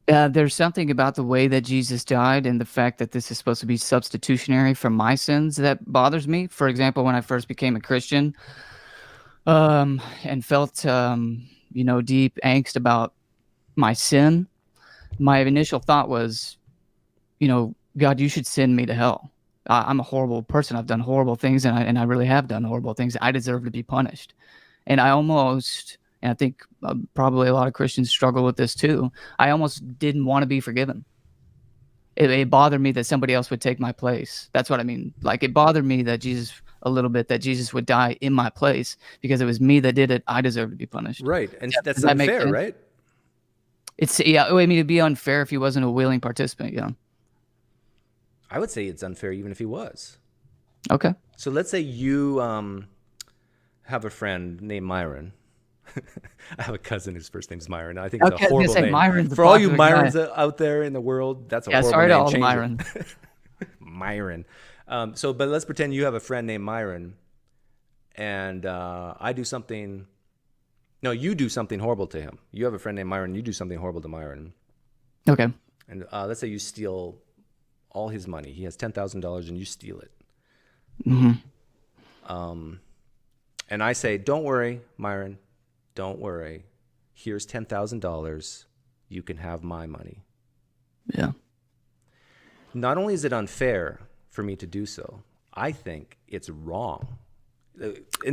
There's something about the way that Jesus died and the fact that this is supposed to be substitutionary for my sins that bothers me. For example, when I first became a Christian, and felt, deep angst about my sin, my initial thought was, God, you should send me to hell. I'm a horrible person. I've done horrible things, and I really have done horrible things. I deserve to be punished. And I think probably a lot of Christians struggle with this too. I almost didn't want to be forgiven. It bothered me that somebody else would take my place. That's what I mean. Like, it bothered me that Jesus would die in my place because it was me that did it. I deserve to be punished. Right. And that's unfair, right? I mean, it'd be unfair if he wasn't a willing participant. Yeah. I would say it's unfair even if he was. Okay. So let's say you have a friend named Myron. I have a cousin whose first name's Myron. I think it's a horrible name. Myron's for all you Myrons out there in the world, that's a horrible name. Sorry to all the Myrons. Myron. But let's pretend you have a friend named Myron, and I do something. No, you do something horrible to him. You have a friend named Myron. You do something horrible to Myron. Okay. And let's say you steal all his money. He has $10,000, and you steal it. Mm-hmm. And I say, "Don't worry, Myron. Don't worry. Here's $10,000. You can have my money." Yeah. Not only is it unfair for me to do so, I think it's wrong.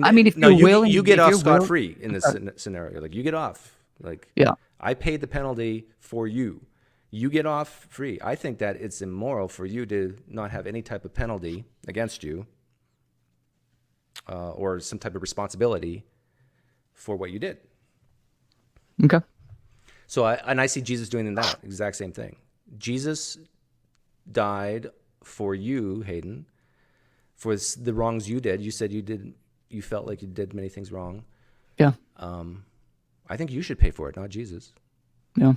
I mean, if you're willing, you get off scot-free in this scenario. Like, you get off. Like, yeah. I paid the penalty for you. You get off free. I think that it's immoral for you to not have any type of penalty against you, or some type of responsibility for what you did. Okay. So I see Jesus doing that exact same thing. Jesus died for you, Hayden, for the wrongs you did. You said you felt like you did many things wrong. Yeah. I think you should pay for it, not Jesus. Yeah.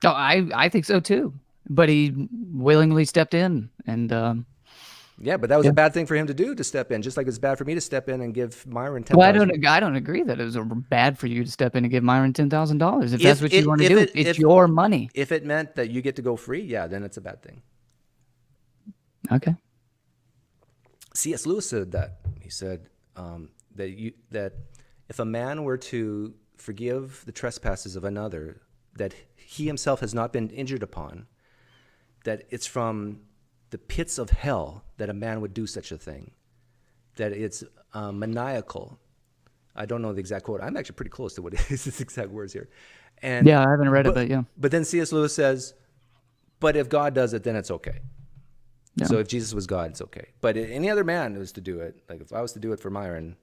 No, I think so too. But he willingly stepped in, and yeah, but that was a bad thing for him to do, to step in, just like it's bad for me to step in and give Myron $10,000. Well, I don't agree that it was bad for you to step in and give Myron $10,000. If that's what you want to do, it's your money. If it meant that you get to go free, yeah, then it's a bad thing. Okay. C.S. Lewis said that. He said that if a man were to forgive the trespasses of another, that he himself has not been injured upon, that it's from the pits of hell that a man would do such a thing, that it's maniacal. I don't know the exact quote. I'm actually pretty close to what his exact words here. And yeah, I haven't read it, but yeah. But then C.S. Lewis says, but if God does it, then it's okay. Yeah. So if Jesus was God, it's okay. But any other man was to do it, like if I was to do it for Myron,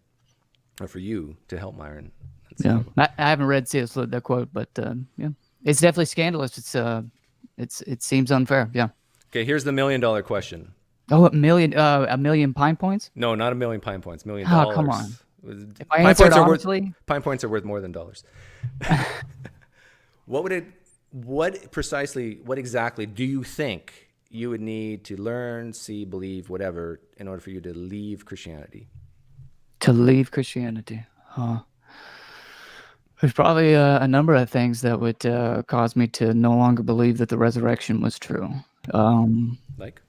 or for you to help Myron. Yeah, I haven't read C.S. Lewis, that quote, but yeah, it's definitely scandalous. It seems unfair. Yeah. Okay, here's the $1 million question. Oh, a million Pine points? No, not $1 million Pine points. $1 million. Oh, come on. If I Pine answered points honestly, Pine points are worth more than dollars. What exactly do you think you would need to learn, see, believe, whatever, in order for you to leave Christianity? To leave Christianity? Huh. There's probably a number of things that would cause me to no longer believe that the resurrection was true. Like?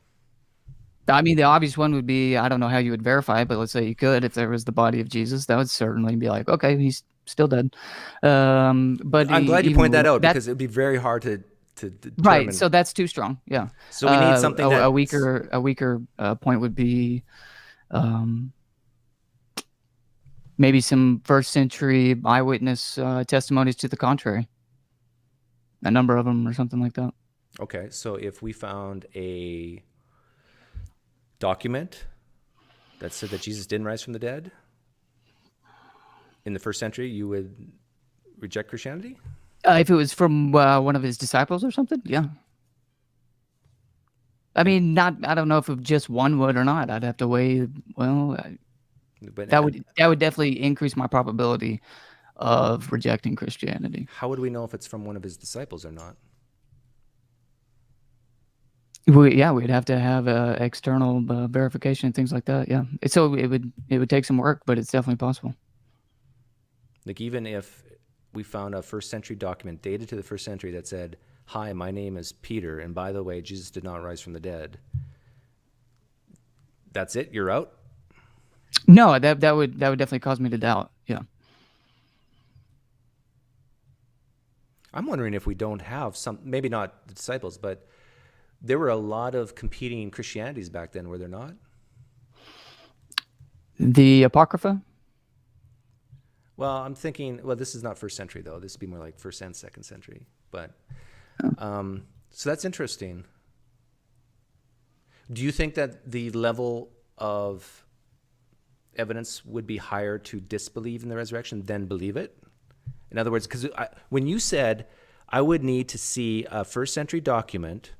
I mean, the obvious one would be, I don't know how you would verify it, but let's say you could. If there was the body of Jesus, that would certainly be like, okay, he's still dead. But I'm glad you point that out, because it would be very hard to determine. Right, so that's too strong, yeah. So we need something a weaker point would be maybe some first century eyewitness testimonies to the contrary. A number of them or something like that. Okay, so if we found a document that said that Jesus didn't rise from the dead in the first century, you would reject Christianity? If it was from one of his disciples or something, yeah. I mean, I don't know if just one would or not. I'd have to weigh, but that would definitely increase my probability of rejecting Christianity. How would we know if it's from one of his disciples or not? We'd have to have external verification and things like that. Yeah, so it would take some work, but it's definitely possible. Like even if we found a first century document dated to the first century that said, "Hi, my name is Peter, and by the way, Jesus did not rise from the dead." That's it? You're out? No, that would definitely cause me to doubt. Yeah. I'm wondering if we don't have some, maybe not the disciples, but there were a lot of competing Christianities back then, were there not? The Apocrypha? Well, I'm thinking, this is not first century though. This would be more like first and second century. But so that's interesting. Do you think that the level of evidence would be higher to disbelieve in the resurrection than believe it? In other words, because when you said I would need to see a first century document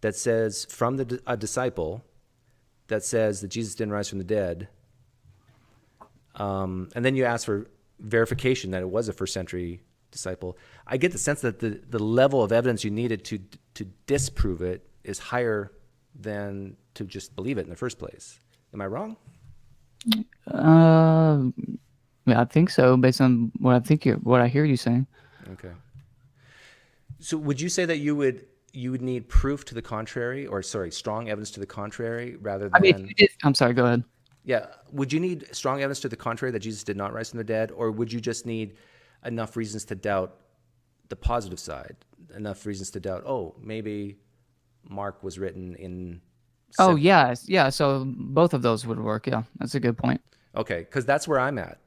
that says from a disciple that says that Jesus didn't rise from the dead, and then you ask for verification that it was a first century disciple, I get the sense that the level of evidence you needed to disprove it is higher than to just believe it in the first place. Am I wrong? Yeah, I think so, based on what I hear you saying. Okay. So would you say that you would need proof to the contrary, or strong evidence to the contrary, rather than? I mean, I'm sorry. Go ahead. Yeah. Would you need strong evidence to the contrary that Jesus did not rise from the dead, or would you just need enough reasons to doubt the positive side? Enough reasons to doubt, maybe Mark was written in. Yeah. So both of those would work. Yeah, that's a good point. Okay, because that's where I'm at.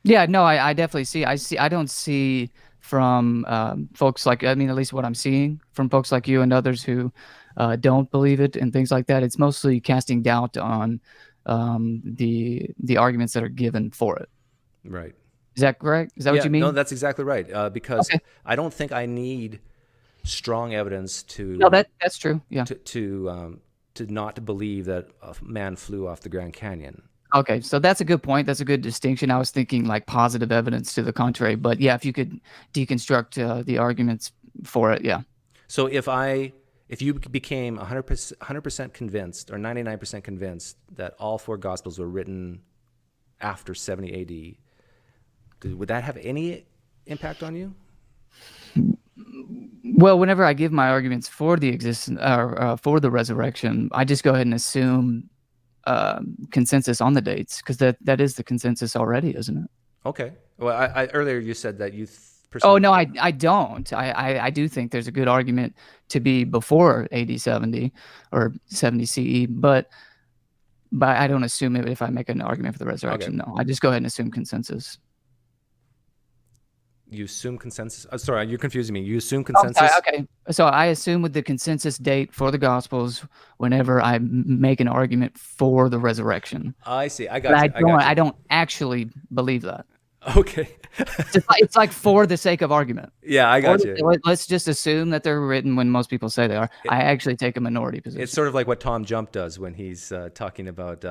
Yeah, no, I definitely see. I don't see from folks like, at least what I'm seeing from folks like you and others who don't believe it and things like that. It's mostly casting doubt on the arguments that are given for it. Right. Is that correct? Is that what you mean? No, that's exactly right. Because I don't think I need strong evidence to. No, that's true. Yeah. To not believe that a man flew off the Grand Canyon. Okay, so that's a good point. That's a good distinction. I was thinking like positive evidence to the contrary, but yeah, if you could deconstruct the arguments for it, yeah. So if you became 100% convinced or 99% convinced that all four Gospels were written after 70 AD, would that have any impact on you? Well, whenever I give my arguments for the existence or for the resurrection, I just go ahead and assume consensus on the dates, because that is the consensus already, isn't it? Okay. Well, I earlier you said that you Oh no, I don't. I do think there's a good argument to be before AD 70 or 70 CE, but I don't assume it if I make an argument for the resurrection. Okay. No, I just go ahead and assume consensus. You assume consensus? Oh, sorry, you're confusing me. You assume consensus? Okay. So I assume with the consensus date for the Gospels whenever I make an argument for the resurrection. I see. I got you. I don't actually believe that. Okay. It's like for the sake of argument. Yeah, I got you. Let's just assume that they're written when most people say they are. I actually take a minority position. It's sort of like what Tom Jump does when he's talking about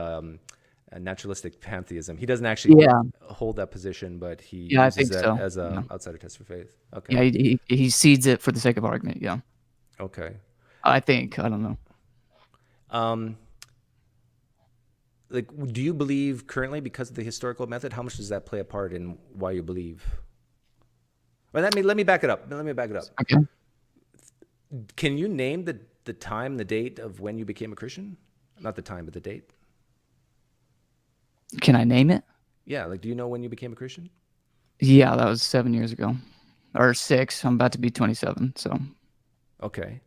naturalistic pantheism. He doesn't actually hold that position, but he uses that as an outsider test for faith. Okay. Yeah, he cedes it for the sake of argument. Yeah. Okay. I think. I don't know. Like, do you believe currently, because of the historical method, how much does that play a part in why you believe? Well, let me back it up. Okay. Can you name the time, the date of when you became a Christian? Not the time, but the date. Can I name it? Yeah. Like, do you know when you became a Christian? Yeah, that was 7 years ago, or 6. I'm about to be 27. So. Okay.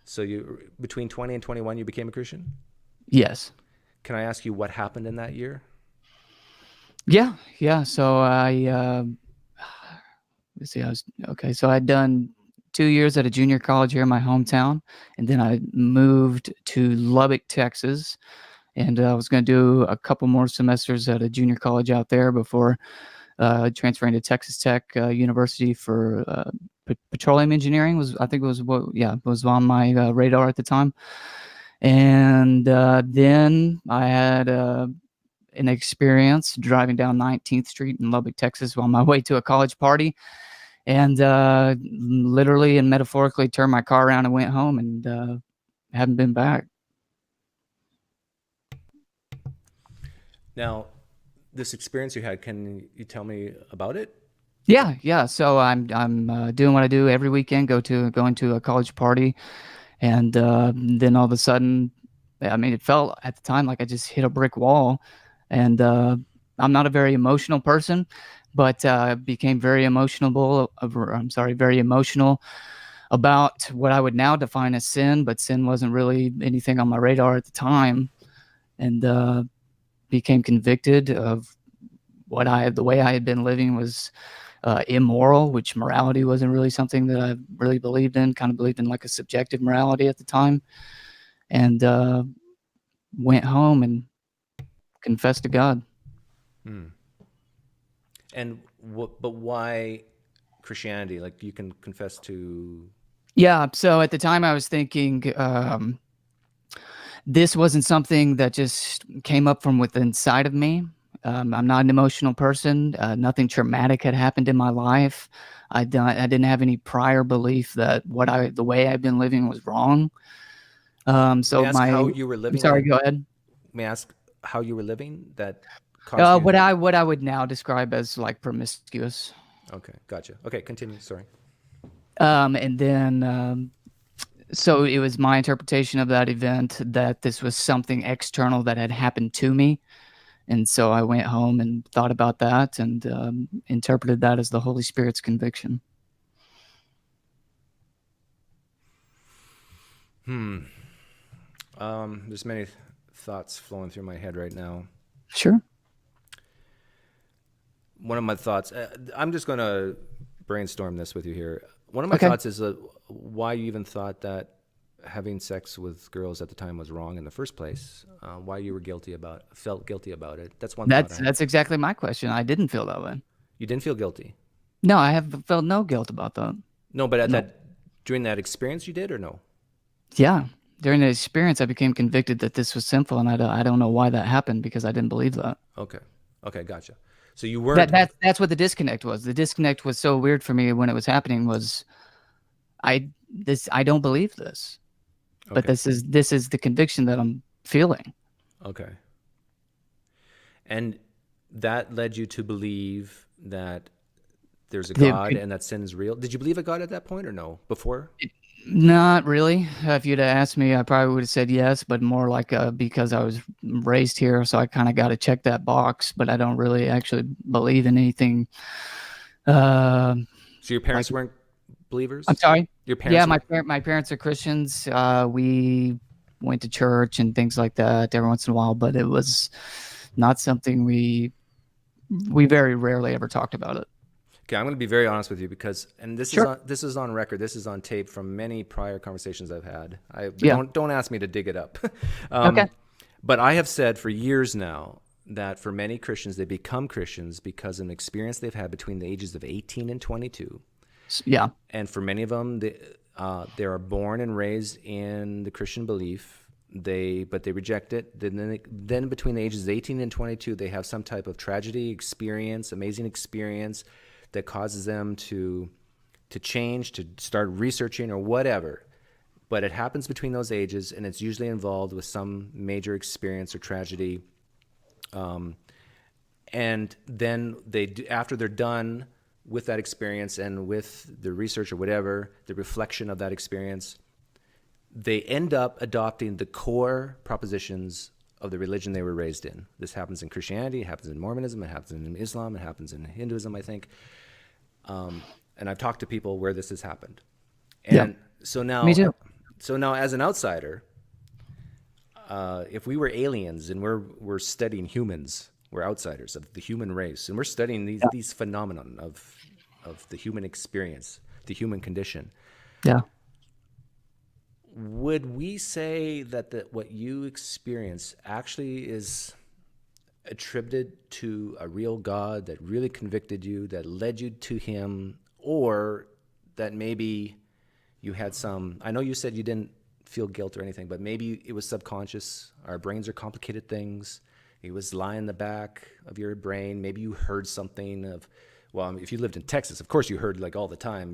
So you between 20 and 21, you became a Christian? Yes. Can I ask you what happened in that year? Yeah. So let's see. So I'd done 2 years at a junior college here in my hometown, and then I moved to Lubbock, Texas, and I was going to do a couple more semesters at a junior college out there before transferring to Texas Tech University for petroleum engineering. Was on my radar at the time. And then I had an experience driving down 19th Street in Lubbock, Texas, on my way to a college party, and literally and metaphorically turned my car around and went home, and haven't been back. Now, this experience you had, can you tell me about it? Yeah. So I'm doing what I do every weekend, going to a college party. And then all of a sudden, I mean, it felt at the time like I just hit a brick wall. And I'm not a very emotional person, but became very emotional about what I would now define as sin, but sin wasn't really anything on my radar at the time. And became convicted of the way I had been living was immoral, which morality wasn't really something that I really believed in. Kind of believed in like a subjective morality at the time, and went home and confessed to God. And but why Christianity? Like, you can confess to. Yeah. So at the time, I was thinking this wasn't something that just came up from within inside of me. I'm not an emotional person. Nothing traumatic had happened in my life. I didn't have any prior belief that the way I've been living was wrong. So how you were living? I'm sorry, go ahead. May I ask how you were living? That caused what I would now describe as like promiscuous. Okay, gotcha. Okay, continue. Sorry. And then so it was my interpretation of that event that this was something external that had happened to me. And so I went home and thought about that and interpreted that as the Holy Spirit's conviction. There's many thoughts flowing through my head right now. Sure. One of my thoughts, I'm just going to brainstorm this with you here. One of my thoughts is why you even thought that having sex with girls at the time was wrong in the first place. Why you were felt guilty about it. That's one. That's exactly my question. I didn't feel that way. You didn't feel guilty? No, I have felt no guilt about that. No, but during that experience, you did or no? Yeah. during the experience, I became convicted that this was sinful, and I don't know why that happened because I didn't believe that. Okay, gotcha. So you weren't. That's what the disconnect was. The disconnect was so weird for me when it was happening. Was I don't believe this, but Okay. this is the conviction that I'm feeling. Okay. And that led you to believe that there's a God and that sin is real. Did you believe a God at that point or no? Before? Not really. If you'd have asked me, I probably would have said yes, but more like because I was raised here, so I kind of got to check that box. But I don't really actually believe in anything. So your parents weren't believers? I'm sorry? Your parents? Yeah, my parents are Christians. We went to church and things like that every once in a while, but it was not something we very rarely ever talked about it. Okay, I'm going to be very honest with you because, and this is on record. This is on tape from many prior conversations I've had. Don't ask me to dig it up. Okay. But I have said for years now that for many Christians, they become Christians because of an experience they've had between the ages of 18 and 22. Yeah. And for many of them, they are born and raised in the Christian belief. But they reject it. Then between the ages of 18 and 22, they have some type of tragedy experience, amazing experience that causes them to change, to start researching or whatever. But it happens between those ages, and it's usually involved with some major experience or tragedy. And then after they're done with that experience and with the research or whatever, the reflection of that experience, they end up adopting the core propositions of the religion they were raised in. This happens in Christianity, it happens in Mormonism, it happens in Islam, it happens in Hinduism, I think. And I've talked to people where this has happened. And so now, me too. So now as an outsider, if we were aliens and we're studying humans, we're outsiders of the human race, and we're studying these phenomenon of the human experience, the human condition. Yeah. Would we say that what you experience actually is attributed to a real God that really convicted you, that led you to him, or that maybe you had I know you said you didn't feel guilt or anything, but maybe it was subconscious. Our brains are complicated things. It was lying in the back of your brain. Maybe you heard something if you lived in Texas, of course you heard like all the time,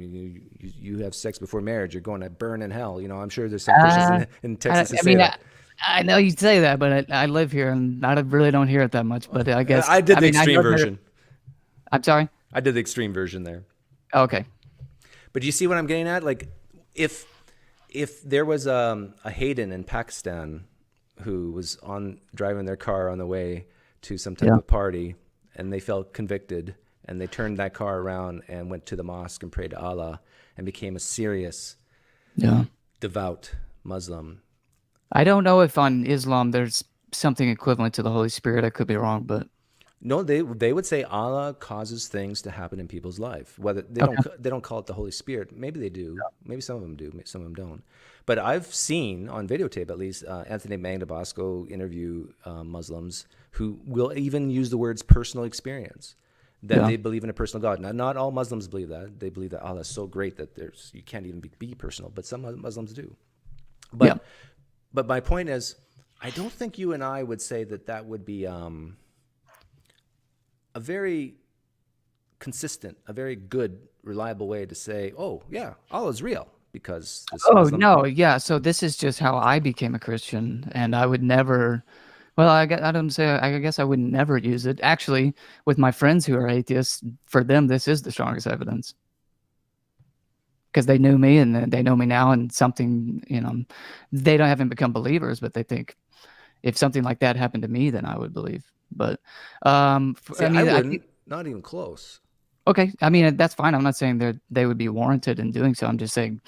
you have sex before marriage, you're going to burn in hell. I'm sure there's some Christians in Texas who say that. I know you say that, but I live here and I really don't hear it that much. But I guess I did the extreme version. I'm sorry? I did the extreme version there. Okay. But do you see what I'm getting at? Like if there was a Hayden in Pakistan who was driving their car on the way to some type of party, and they felt convicted, and they turned that car around and went to the mosque and prayed to Allah and became a serious, devout Muslim. I don't know if on Islam there's something equivalent to the Holy Spirit. I could be wrong, but no, they would say Allah causes things to happen in people's life. Whether they don't call it the Holy Spirit. Maybe they do. Maybe some of them do. Some of them don't. But I've seen on videotape, at least, Anthony Magdabasco interview Muslims who will even use the words personal experience. That they believe in a personal God. Now, not all Muslims believe that. They believe that Allah is so great that you can't even be personal. But some Muslims do. But my point is, I don't think you and I would say that would be a very consistent, a very good, reliable way to say, oh, yeah, Allah is real. Because no, yeah. So this is just how I became a Christian, and I would never. Well, I guess I would never use it. Actually, with my friends who are atheists, for them, this is the strongest evidence. Because they knew me and they know me now, and something, they haven't become believers, but they think if something like that happened to me, then I would believe. But I wouldn't. Not even close. Okay. I mean, that's fine. I'm not saying that they would be warranted in doing so. I'm just saying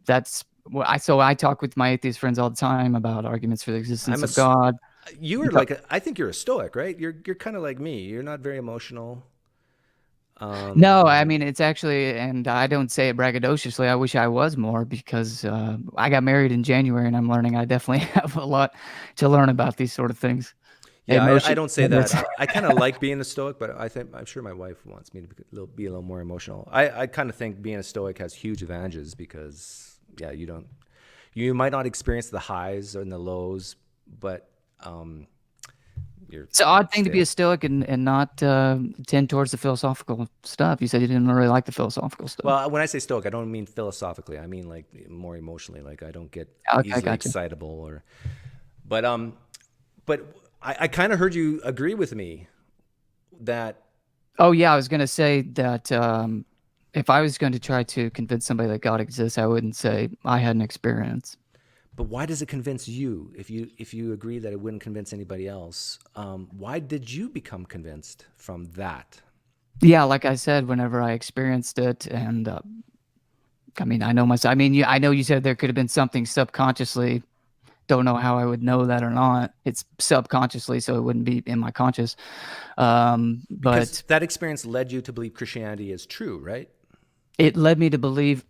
that's what I talk with my atheist friends all the time about arguments for the existence of God. You were I think you're a Stoic, right? You're kind of like me. You're not very emotional. No, I mean, it's actually, and I don't say it braggadociously. I wish I was more because I got married in January and I'm learning. I definitely have a lot to learn about these sort of things. Yeah, I don't say that. I kind of like being a Stoic, but I'm sure my wife wants me to be a little more emotional. I kind of think being a Stoic has huge advantages because you You might not experience the highs and the lows, but it's an odd thing to be a Stoic and not tend towards the philosophical stuff. You said you didn't really like the philosophical stuff. Well, when I say Stoic, I don't mean philosophically. I mean like more emotionally. Like I don't get easily excitable, but I kind of heard you agree with me that. Oh yeah, I was going to say that if I was going to try to convince somebody that God exists, I wouldn't say I had an experience. But why does it convince you? If you agree that it wouldn't convince anybody else, why did you become convinced from that? Yeah, like I said, whenever I experienced it, and I mean, I know myself. I mean, I know you said there could have been something subconsciously. Don't know how I would know that or not. It's subconsciously, so it wouldn't be in my conscious. Because that experience led you to believe Christianity is true, right? It led me to believe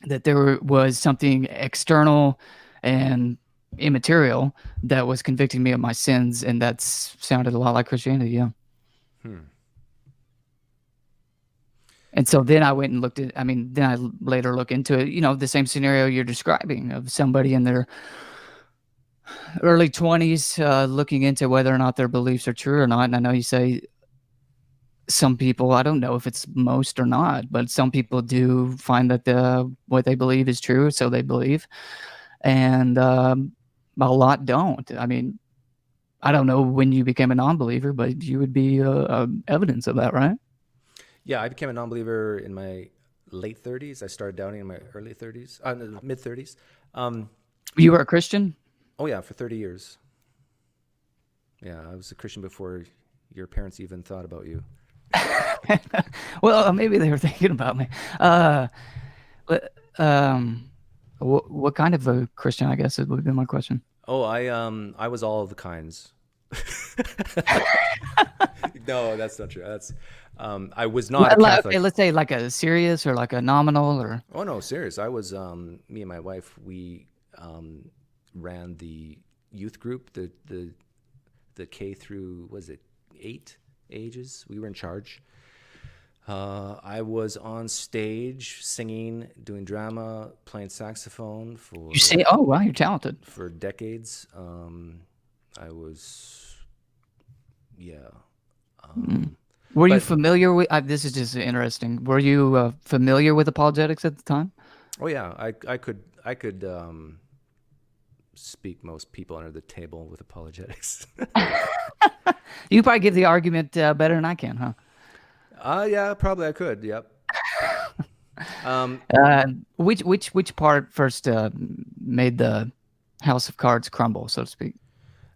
that there was something external and immaterial that was convicting me of my sins, and that sounded a lot like Christianity, yeah. And so then I went and looked at, then I later look into it, the same scenario you're describing of somebody in their early 20s looking into whether or not their beliefs are true or not. And I know you say some people, I don't know if it's most or not, but some people do find that what they believe is true, so they believe. And a lot don't. I mean, I don't know when you became a non-believer, but you would be evidence of that, right? Yeah, I became a non-believer in my late 30s. I started doubting in my early 30s, mid 30s. You were a Christian? Oh yeah, for 30 years. Yeah, I was a Christian before your parents even thought about you. Well, maybe they were thinking about me. What kind of a Christian, I guess, would be my question. Oh, I was all of the kinds. No, that's not true. That's I was not a Catholic. Okay, let's say like a serious or like a nominal or. Oh no, serious. I was me and my wife. We ran the youth group, the K through, was it 8 ages? We were in charge. I was on stage singing, doing drama, playing saxophone for. You say, oh wow, you're talented. For decades. I was, yeah. Were you familiar with? This is just interesting. Were you familiar with apologetics at the time? Oh yeah, I could speak most people under the table with apologetics. You probably give the argument better than I can, huh? Yeah, probably I could. Yep. Which part first made the house of cards crumble, so to speak?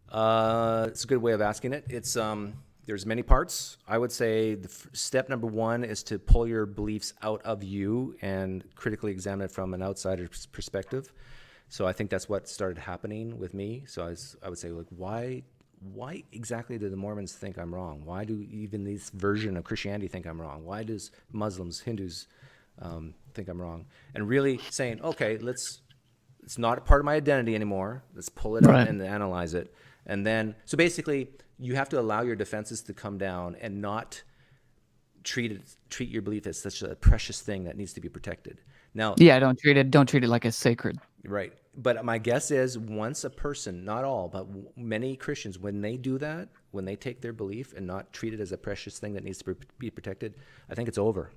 It's a good way of asking it. It's there's many parts. I would say the step number 1 is to pull your beliefs out of you and critically examine it from an outsider's perspective. So I think that's what started happening with me. So I would say, like, why exactly do the Mormons think I'm wrong? Why do even this version of Christianity think I'm wrong? Why does Muslims, Hindus think I'm wrong? And really saying, okay, it's not a part of my identity anymore. Let's pull it out and analyze it. And then, so basically, you have to allow your defenses to come down and not treat your belief as such a precious thing that needs to be protected. Now, yeah, don't treat it like a sacred. Right. But my guess is once a person, not all, but many Christians, when they do that, when they take their belief and not treat it as a precious thing that needs to be protected, I think it's over.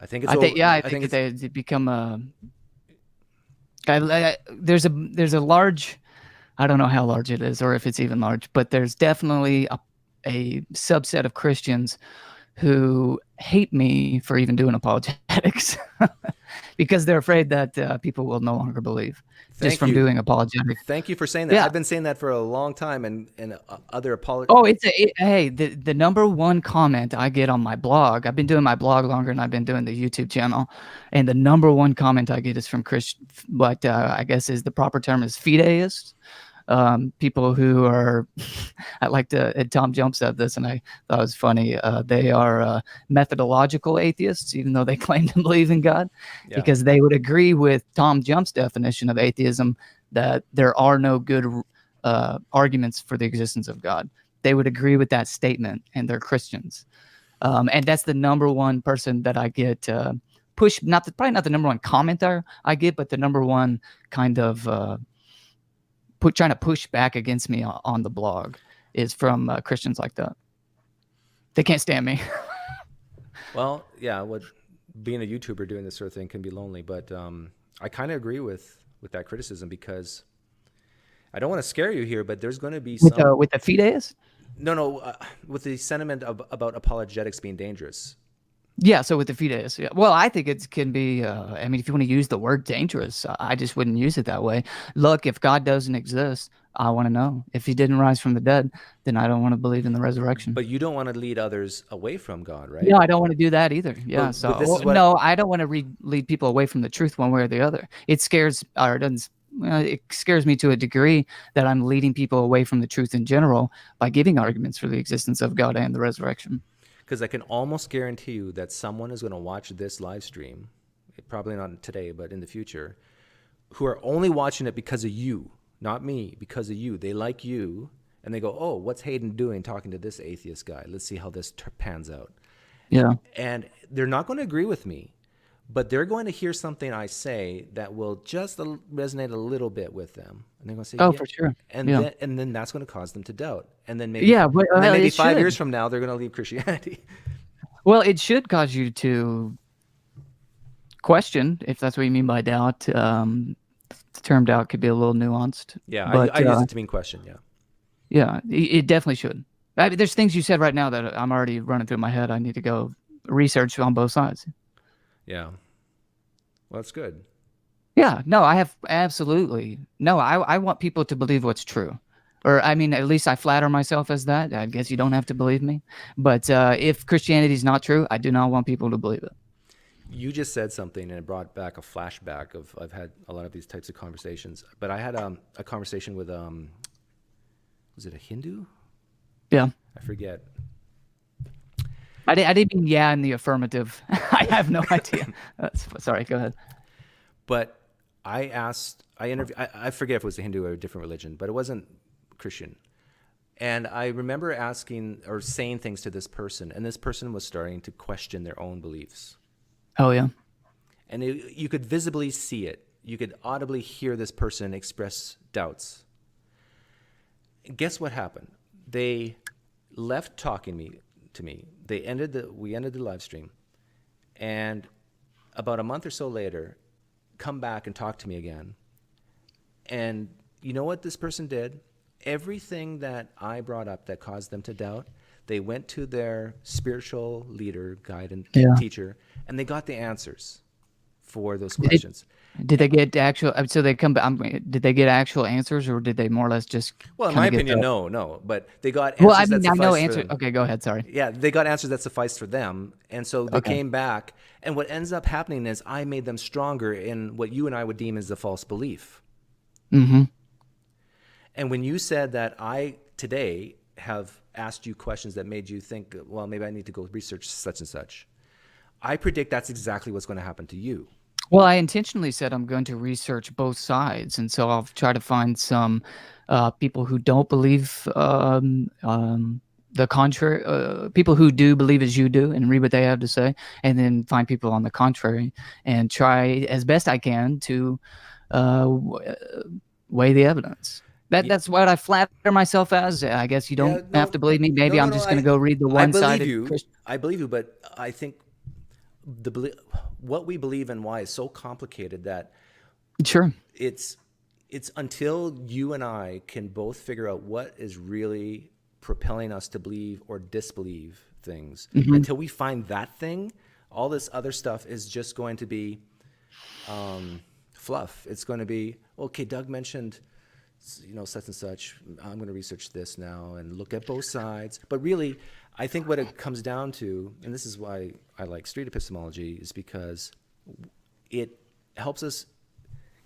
I think it's over. I think they become there's a large, I don't know how large it is or if it's even large, but there's definitely a subset of Christians who hate me for even doing apologetics because they're afraid that people will no longer believe just from doing apologetics. Thank you for saying that. Yeah. I've been saying that for a long time, and other apologists. Oh, hey, the number one comment I get on my blog, I've been doing my blog longer than I've been doing the YouTube channel, and the number one comment I get is from what I guess is the proper term is fideists. People who are, I like to, Tom Jump said this, and I thought it was funny. They are methodological atheists, even though they claim to believe in God, because they would agree with Tom Jump's definition of atheism that there are no good arguments for the existence of God. They would agree with that statement, and they're Christians. And that's the number one person that I get push, probably not the number one comment I get, but the number one kind of trying to push back against me on the blog is from Christians like that. They can't stand me. Well, yeah, being a YouTuber doing this sort of thing can be lonely, but I kind of agree with that criticism, because I don't want to scare you here, but there's going to be with the fideists? No, with the sentiment about apologetics being dangerous. Yeah, so with the fideists, yeah. Well, I think it can be, I mean, if you want to use the word dangerous, I just wouldn't use it that way. Look, if God doesn't exist, I want to know. If he didn't rise from the dead, then I don't want to believe in the resurrection. But you don't want to lead others away from God, right? No, I don't want to do that either. Yeah, no, I don't want to lead people away from the truth one way or the other. It scares, or it doesn't, it scares me to a degree that I'm leading people away from the truth in general by giving arguments for the existence of God and the resurrection. Because I can almost guarantee you that someone is going to watch this live stream, probably not today, but in the future, who are only watching it because of you, not me, because of you. They like you, and they go, oh, what's Hayden doing talking to this atheist guy? Let's see how this pans out. Yeah. And they're not going to agree with me, but they're going to hear something I say that will just resonate a little bit with them. And they're going to say, oh, yeah. For sure. And, yeah. then that's going to cause them to doubt. And then maybe, maybe 5 years from now, they're going to leave Christianity. Well, it should cause you to question, if that's what you mean by doubt. The term doubt could be a little nuanced. Yeah, but, I use it to mean question, yeah. Yeah, it definitely should. I mean, there's things you said right now that I'm already running through my head. I need to go research on both sides. Yeah. Well, that's good. Yeah, no, I have absolutely. No, I want people to believe what's true. Or, I mean, at least I flatter myself as that. I guess you don't have to believe me. But if Christianity is not true, I do not want people to believe it. You just said something, and it brought back a flashback of I've had a lot of these types of conversations. But I had a conversation with, was it a Hindu? Yeah. I forget. I didn't mean yeah in the affirmative. I have no idea. Sorry, go ahead. But I forget if it was a Hindu or a different religion, but it wasn't Christian. And I remember asking or saying things to this person, and this person was starting to question their own beliefs. Oh, yeah. And you could visibly see it. You could audibly hear this person express doubts. And guess what happened? They left talking to me. We ended the live stream. And about a month or so later, come back and talk to me again. And you know what this person did? Everything that I brought up that caused them to doubt, they went to their spiritual leader, guide, and teacher, and they got the answers for those questions. Did they get actual? So they come back. Did they get actual answers, or did they more or less just? Well, in my opinion, no. But they got answers. Well, I mean, that I know answer. answers. Okay, go ahead. Sorry. Yeah, they got answers that sufficed for them, and so they came back. And what ends up happening is I made them stronger in what you and I would deem as a false belief. Mm-hmm. And when you said that I today have asked you questions that made you think, well, maybe I need to go research such and such, I predict that's exactly what's going to happen to you. Well, I intentionally said I'm going to research both sides, and so I'll try to find some people who don't believe the contrary, people who do believe as you do, and read what they have to say, and then find people on the contrary, and try as best I can to weigh the evidence. That's what I flatter myself as. I guess you don't have to believe me. Maybe I'm just going to go read the one-sided. I believe you, but I think what we believe and why is so complicated that sure it's until you and I can both figure out what is really propelling us to believe or disbelieve things. Mm-hmm. Until we find that thing, all this other stuff is just going to be fluff. It's going to be, okay, Doug mentioned, such and such. I'm going to research this now and look at both sides. But really, I think what it comes down to, and this is why I like street epistemology, is because it helps us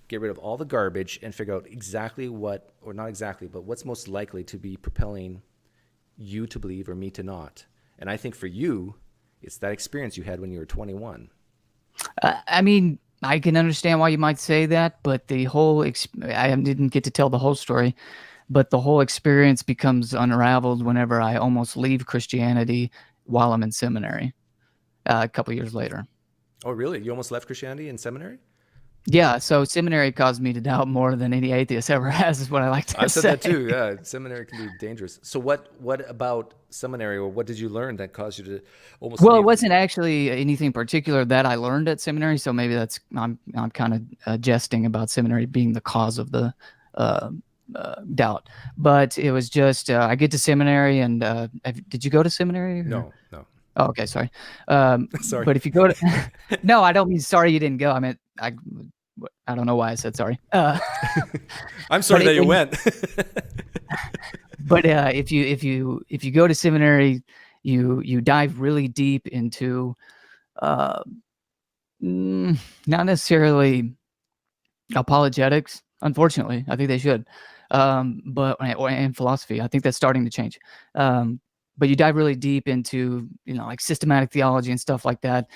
get rid of all the garbage and figure out exactly what, or not exactly, but what's most likely to be propelling you to believe or me to not. And I think for you, it's that experience you had when you were 21. I mean, I can understand why you might say that, but the whole I didn't get to tell the whole story, but the whole experience becomes unraveled whenever I almost leave Christianity while I'm in seminary a couple years later. Oh, really? You almost left Christianity in seminary? Yeah, so seminary caused me to doubt more than any atheist ever has, is what I like to I've said say. that too. Yeah, seminary can be dangerous. So what about seminary, or what did you learn that caused you to almost Well, it leave? wasn't actually anything particular that I learned at seminary, so maybe that's I'm kind of jesting about seminary being the cause of the uh, doubt. But it was just I get to seminary, and did you go to seminary? Or? No, no. Oh, okay, sorry. Sorry. But if you go to, no, I don't mean sorry you didn't go. I meant I don't know why I said sorry. I'm sorry that you went. But if you go to seminary, you dive really deep into not necessarily apologetics. Unfortunately, I think they should, but and philosophy. I think that's starting to change. But you dive really deep into like systematic theology and stuff like that.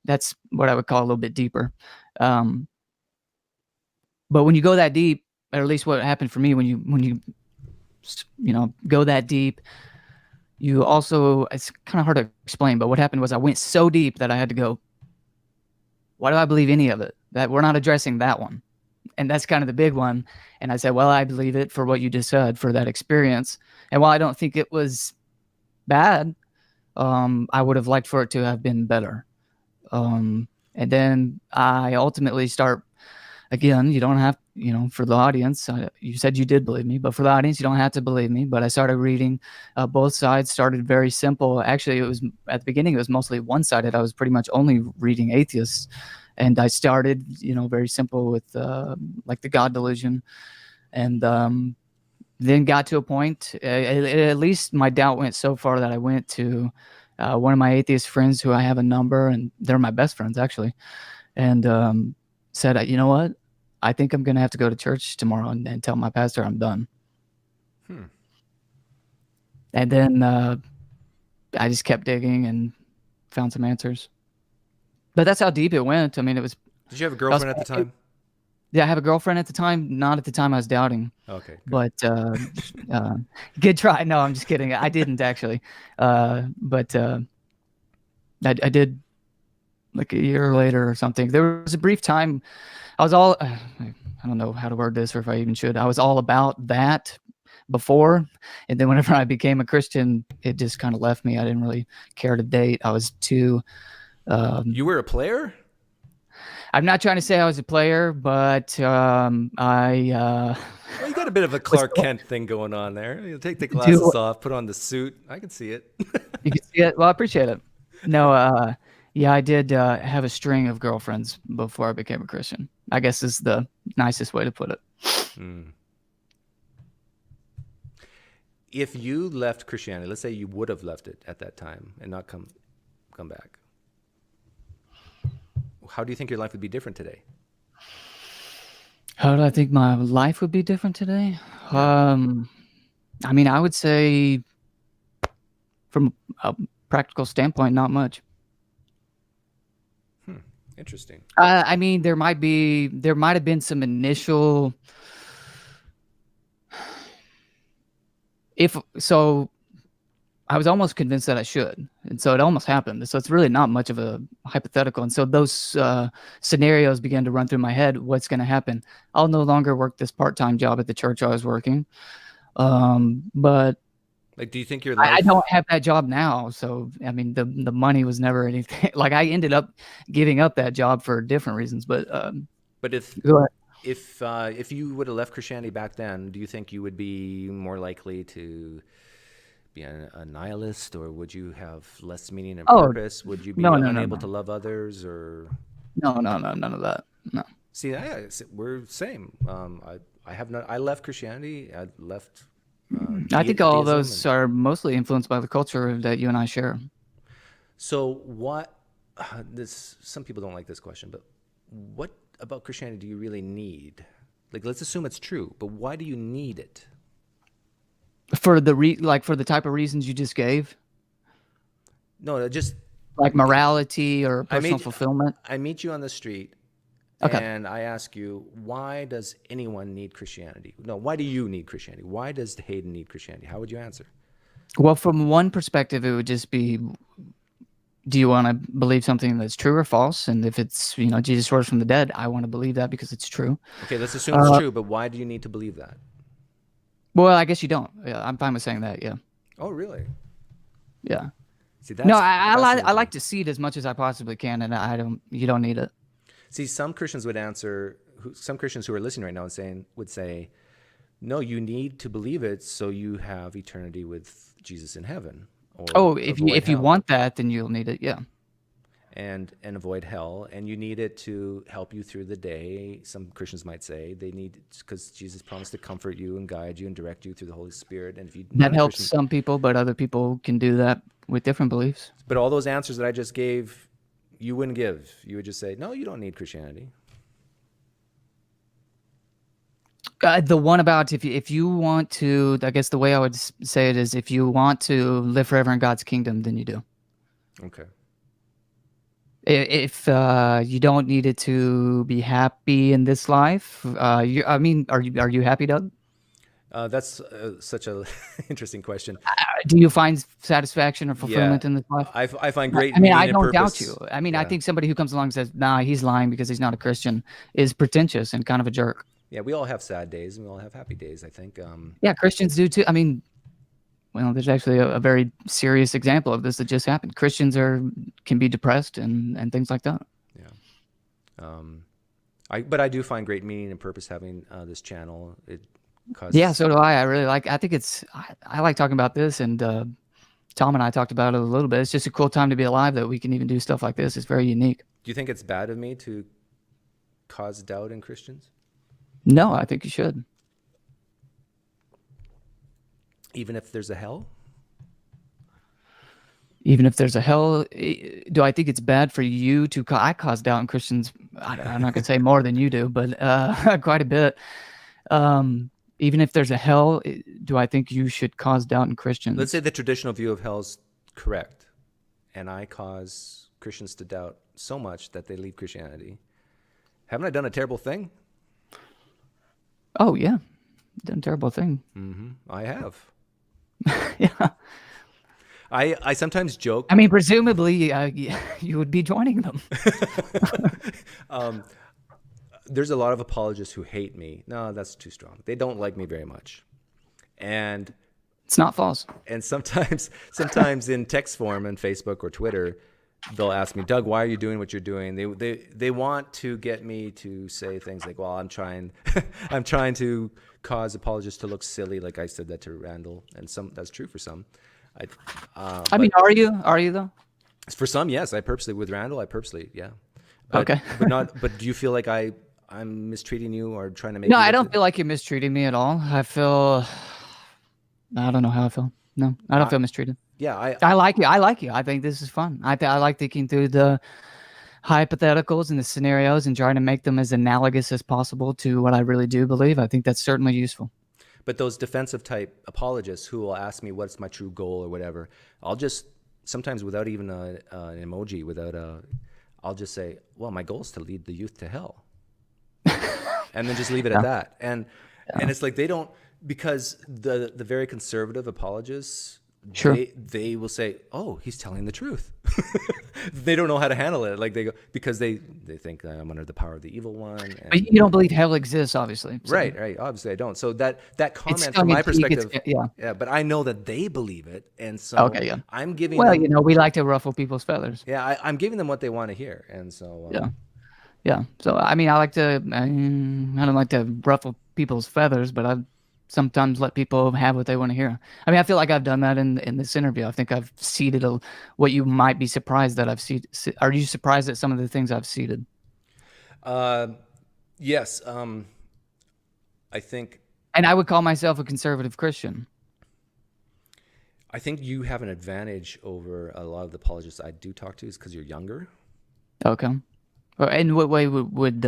That's what I would call a little bit deeper. But when you go that deep, or at least what happened for me, when you go that deep, you also, it's kind of hard to explain, but what happened was I went so deep that I had to go, why do I believe any of it? That we're not addressing that one. And that's kind of the big one. And I said, well, I believe it for what you just said, for that experience. And while I don't think it was bad, I would have liked for it to have been better. And then I ultimately start, again, you don't have, for the audience, you said you did believe me, but for the audience, you don't have to believe me. But I started reading both sides, started very simple. Actually, it was at the beginning, it was mostly one-sided. I was pretty much only reading atheists. And I started, very simple with like the God delusion. And then got to a point, at least my doubt went so far that I went to one of my atheist friends who I have a number, and they're my best friends, actually. And said, you know what? I think I'm going to have to go to church tomorrow and tell my pastor I'm done. And then I just kept digging and found some answers. But that's how deep it went. I mean, it was... Did you have a girlfriend at the time? Yeah, I have a girlfriend at the time. Not at the time I was doubting. Okay. Good. But good try. No, I'm just kidding. I didn't actually. But I did like a year later or something. There was a brief time I was all, I don't know how to word this or if I even should. I was all about that before. And then whenever I became a Christian, it just kind of left me. I didn't really care to date. I was too... You were a player? I'm not trying to say I was a player, but Well, you got a bit of a Clark Kent thing going on there. You take the glasses off, put on the suit. I can see it. You can see it? Well, I appreciate it. No, yeah, I did have a string of girlfriends before I became a Christian. I guess is the nicest way to put it. If you left Christianity, let's say you would have left it at that time and not come back, how do you think your life would be different today? How do I think my life would be different today? I mean, I would say from a practical standpoint, not much. Interesting. I mean, there might have been some initial, I was almost convinced that I should. And so it almost happened. So it's really not much of a hypothetical. And so those scenarios began to run through my head. What's going to happen? I'll no longer work this part-time job at the church I was working. But like, do you think your life... I don't have that job now. So, I mean, the money was never anything. Like, I ended up giving up that job for different reasons. But if you would have left Christianity back then, do you think you would be more likely to be a nihilist, or would you have less meaning and purpose? Would you be unable to love others, or no, none of that. No. See, we're same. I left Christianity. I left. I think all those are mostly influenced by the culture that you and I share. So what? Some people don't like this question, but what about Christianity do you really need? Like, let's assume it's true, but why do you need it? For the type of reasons you just gave? No, just like morality or personal fulfillment. I meet you on the street, and I ask you, why does anyone need Christianity? No, why do you need Christianity? Why does Hayden need Christianity? How would you answer? Well, from one perspective, it would just be do you want to believe something that's true or false? And if it's, Jesus rose from the dead, I want to believe that because it's true. Okay, let's assume it's true, but why do you need to believe that? Well, I guess you don't. Yeah, I'm fine with saying that. Yeah. Oh, really? Yeah. See, No, I like to see it as much as I possibly can, and you don't need it. See, some Christians would answer, some Christians who are listening right now would say, no, you need to believe it so you have eternity with Jesus in heaven. Or if you want that, then you'll need it. Yeah. And avoid hell, and you need it to help you through the day. Some Christians might say they need, because Jesus promised to comfort you and guide you and direct you through the Holy Spirit. And if you that helps some people, but other people can do that with different beliefs. But all those answers that I just gave, you wouldn't give. You would just say, no, you don't need Christianity. The one about if you want to, I guess the way I would say it is, if you want to live forever in God's kingdom, then you do. Okay. If you don't need it to be happy in this life, are you happy, Doug? That's such a interesting question. Do you find satisfaction or fulfillment in this life? I find great. I don't doubt you. I think somebody who comes along and says, "Nah, he's lying because he's not a Christian," is pretentious and kind of a jerk. Yeah, we all have sad days and we all have happy days, I think. Yeah, Christians do too. Well, there's actually a very serious example of this that just happened. Christians can be depressed and things like that. Yeah. But I do find great meaning and purpose having this channel. Yeah, so do I. I think I like talking about this, and Tom and I talked about it a little bit. It's just a cool time to be alive that we can even do stuff like this. It's very unique. Do you think it's bad of me to cause doubt in Christians? No, I think you should. Even if there's a hell? Even if there's a hell, do I think it's bad for you to I cause doubt in Christians? I'm not going to say more than you do, but quite a bit. Even if there's a hell, do I think you should cause doubt in Christians? Let's say the traditional view of hell is correct, and I cause Christians to doubt so much that they leave Christianity. Haven't I done a terrible thing? Oh, yeah. Done a terrible thing. Mm-hmm. I have. Yeah. I sometimes joke. Presumably, you would be joining them. There's a lot of apologists who hate me. No, that's too strong. They don't like me very much. And it's not false. And sometimes in text form on Facebook or Twitter, they'll ask me, Doug, why are you doing what you're doing? They want to get me to say things like, well, I'm trying to cause apologists to look silly, like I said that to Randall, and that's true for some. Are you though? For some, yes. With Randall, yeah. But, okay. But do you feel like I'm mistreating you or trying to make? No, I don't feel like you're mistreating me at all. I don't know how I feel. No, I don't feel mistreated. Yeah, I like you. I think this is fun. I like thinking through the hypotheticals and the scenarios and trying to make them as analogous as possible to what I really do believe. I think that's certainly useful. But those defensive type apologists who will ask me what's my true goal or whatever, I'll just, sometimes without even an emoji, I'll just say, well, my goal is to lead the youth to hell. And then just leave it at that. And it's like they don't, because the very conservative apologists, sure, they will say, oh, he's telling the truth. They don't know how to handle it. Like they go, because they think that I'm under the power of the evil one. But you don't believe hell exists, obviously. So. Right. Obviously I don't. So that comment from my perspective, yeah, but I know that they believe it. And so I'm giving them, we like to ruffle people's feathers. Yeah. I'm giving them what they want to hear. And so, yeah. So, I don't like to ruffle people's feathers, but I sometimes let people have what they want to hear. I feel like I've done that in this interview. I think I've seeded what you might be surprised that I've seeded. Are you surprised at some of the things I've seeded? Yes. I think. And I would call myself a conservative Christian. I think you have an advantage over a lot of the apologists I do talk to is because you're younger. Okay. In what way would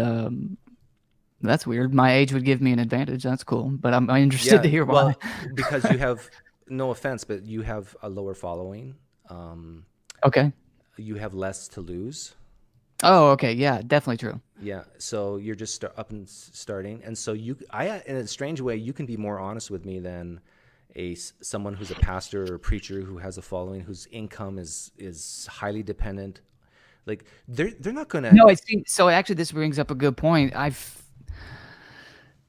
that's weird. My age would give me an advantage. That's cool. But I'm interested to hear why. Well, because you have, no offense, but you have a lower following. Okay. You have less to lose. Oh, okay. Yeah, definitely true. Yeah. So you're just up and starting. And so in a strange way, you can be more honest with me than someone who's a pastor or a preacher who has a following, whose income is highly dependent. Like they're not going to. No, so actually this brings up a good point.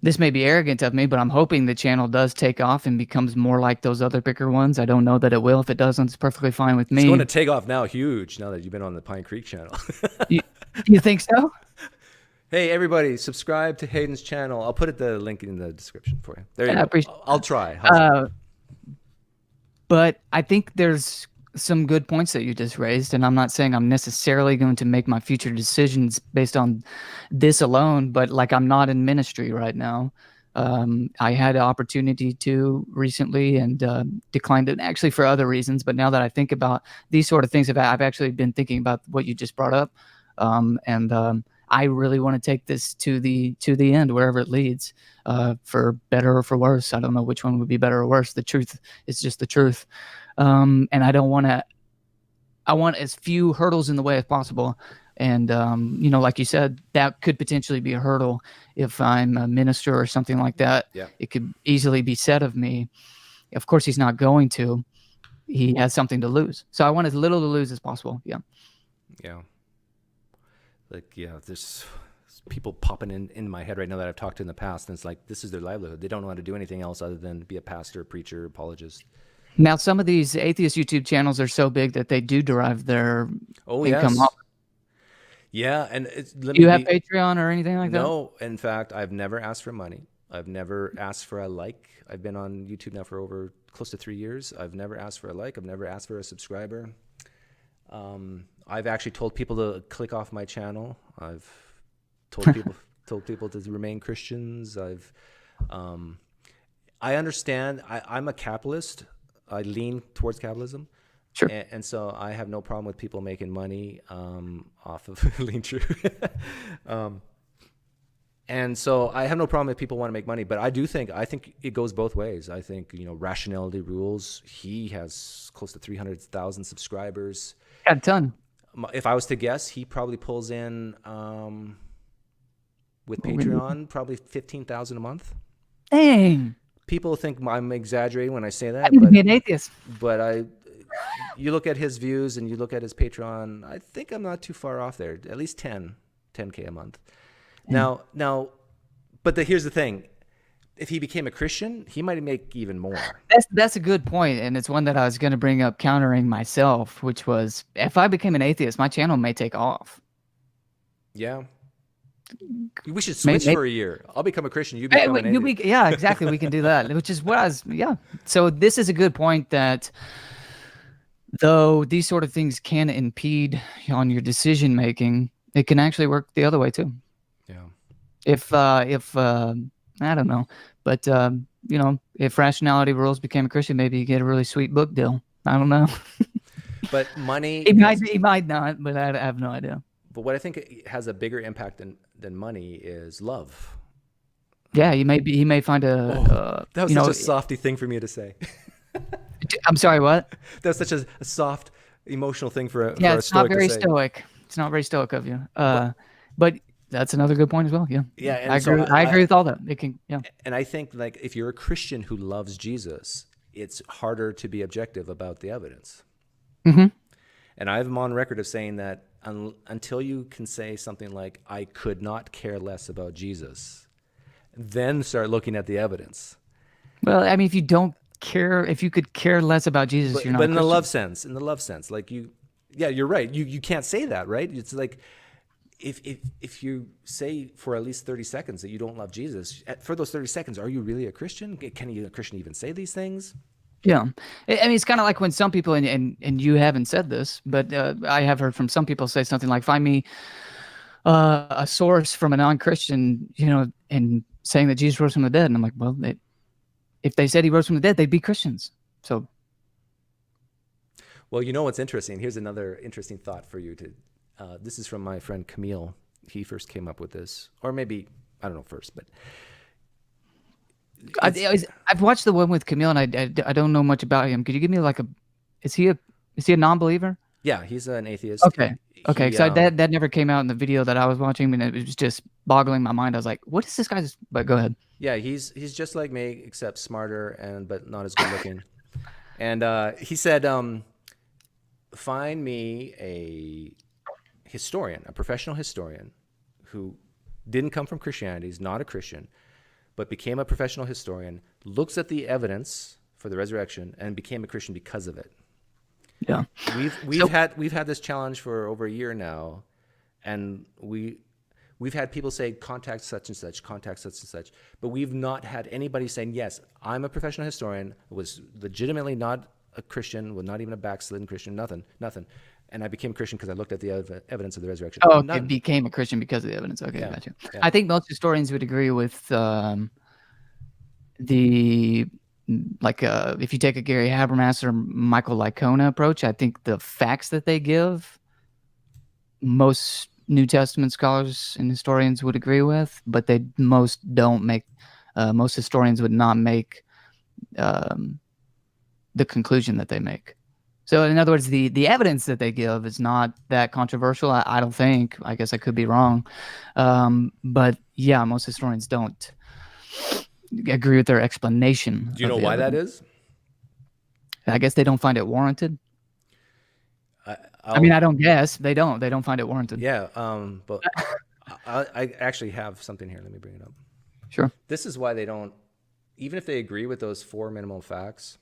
This may be arrogant of me, but I'm hoping the channel does take off and becomes more like those other bigger ones. I don't know that it will. If it doesn't, it's perfectly fine with me. It's going to take off now, huge, now that you've been on the PineCreek channel. you think so? Hey, everybody, subscribe to Hayden's channel. I'll put the link in the description for you. There you go. I'll try. But I think there's some good points that you just raised, and I'm not saying I'm necessarily going to make my future decisions based on this alone, but like I'm not in ministry right now. I had an opportunity to recently and declined it actually for other reasons, but now that I think about these sort of things, I've actually been thinking about what you just brought up, and I really want to take this to the end, wherever it leads, for better or for worse. I don't know which one would be better or worse. The truth is just the truth. And I want as few hurdles in the way as possible. And, like you said, that could potentially be a hurdle if I'm a minister or something like that. Yeah. It could easily be said of me. Of course, he's not going to. He has something to lose. So I want as little to lose as possible. Yeah. Yeah. There's people popping in my head right now that I've talked to in the past, and it's like, this is their livelihood. They don't know how to do anything else other than be a pastor, preacher, apologist. Now, some of these atheist YouTube channels are so big that they do derive their income off. Yeah, and do you have Patreon or anything like that? No, in fact, I've never asked for money. I've never asked for a like. I've been on YouTube now for over close to 3 years. I've never asked for a like. I've never asked for a subscriber. I've actually told people to click off my channel. I've told people to remain Christians. I understand. I'm a capitalist. I lean towards capitalism. Sure. And so I have no problem with people making money off of Lean True. And so I have no problem if people want to make money, but I think it goes both ways. I think, rationality rules. He has close to 300,000 subscribers. A ton. If I was to guess, he probably pulls in with Patreon probably 15,000 a month. Dang. People think I'm exaggerating when I say that. I need to be an atheist. But you look at his views and you look at his Patreon, I think I'm not too far off there. At least 10K a month. Now, but here's the thing. If he became a Christian, he might make even more. That's a good point, and it's one that I was going to bring up countering myself, which was if I became an atheist, my channel may take off. Yeah. We should switch for a year. I'll become a Christian. You become an atheist. Yeah, exactly. We can do that, which is what I was, yeah. So this is a good point that though these sort of things can impede on your decision-making, it can actually work the other way too. Yeah. If I don't know, but if rationality rules became a Christian, maybe you get a really sweet book deal. I don't know. But money, he might not, but I have no idea. But what I think has a bigger impact than money is love. Yeah, he may find that was such a softy thing for me to say. I'm sorry, what? That's such a soft, emotional thing for a it's Stoic not very to say. stoic. It's not very stoic of you. But that's another good point as well. Yeah. Yeah, and I agree with all that. It can, yeah. And I think like if you're a Christian who loves Jesus, it's harder to be objective about the evidence. Mm-hmm. And I'm on record of saying that until you can say something like, I could not care less about Jesus, then start looking at the evidence. Well, I mean, if you could care less about Jesus, you're not. But in the love sense, like you're right. You can't say that, right? It's like if you say for at least 30 seconds that you don't love Jesus, for those 30 seconds, are you really a Christian? Can a Christian even say these things? Yeah. I mean, it's kind of like when some people, and you haven't said this, but I have heard from some people say something like, find me a source from a non-Christian, and saying that Jesus rose from the dead. And I'm like, well, if they said he rose from the dead, they'd be Christians. So. Well, what's interesting? Here's another interesting thought for you. This is from my friend Camille. He first came up with this, or maybe, I don't know first, but. I've watched the one with Camille, and I don't know much about him. Could you give me is he a non-believer? Yeah, he's an atheist. Okay. Okay, so that never came out in the video that I was watching, and it was just boggling my mind. I was like, "What is this guy's?" But go ahead. Yeah, he's just like me, except smarter but not as good looking. And he said, "Find me a historian, a professional historian, who didn't come from Christianity, is not a Christian, but became a professional historian, looks at the evidence for the resurrection, and became a Christian because of it." Yeah, we've had this challenge for over a year now, and we've had people say contact such and such, but we've not had anybody saying, yes, I'm a professional historian, was legitimately not a Christian, was not even a backslidden Christian, nothing, and I became a Christian because I looked at the evidence of the resurrection. Oh, okay, became a Christian because of the evidence. Okay, yeah, gotcha. Yeah. I think most historians would agree with if you take a Gary Habermas or Michael Licona approach, I think the facts that they give, most New Testament scholars and historians would agree with, but most historians would not make the conclusion that they make. So in other words, the evidence that they give is not that controversial. I don't think. I guess I could be wrong. But yeah, most historians don't agree with their explanation. Do you know why that is? I guess they don't find it warranted. I mean, I don't guess. They don't find it warranted. Yeah, but I actually have something here. Let me bring it up. Sure. This is why they don't, even if they agree with those 4 minimal facts,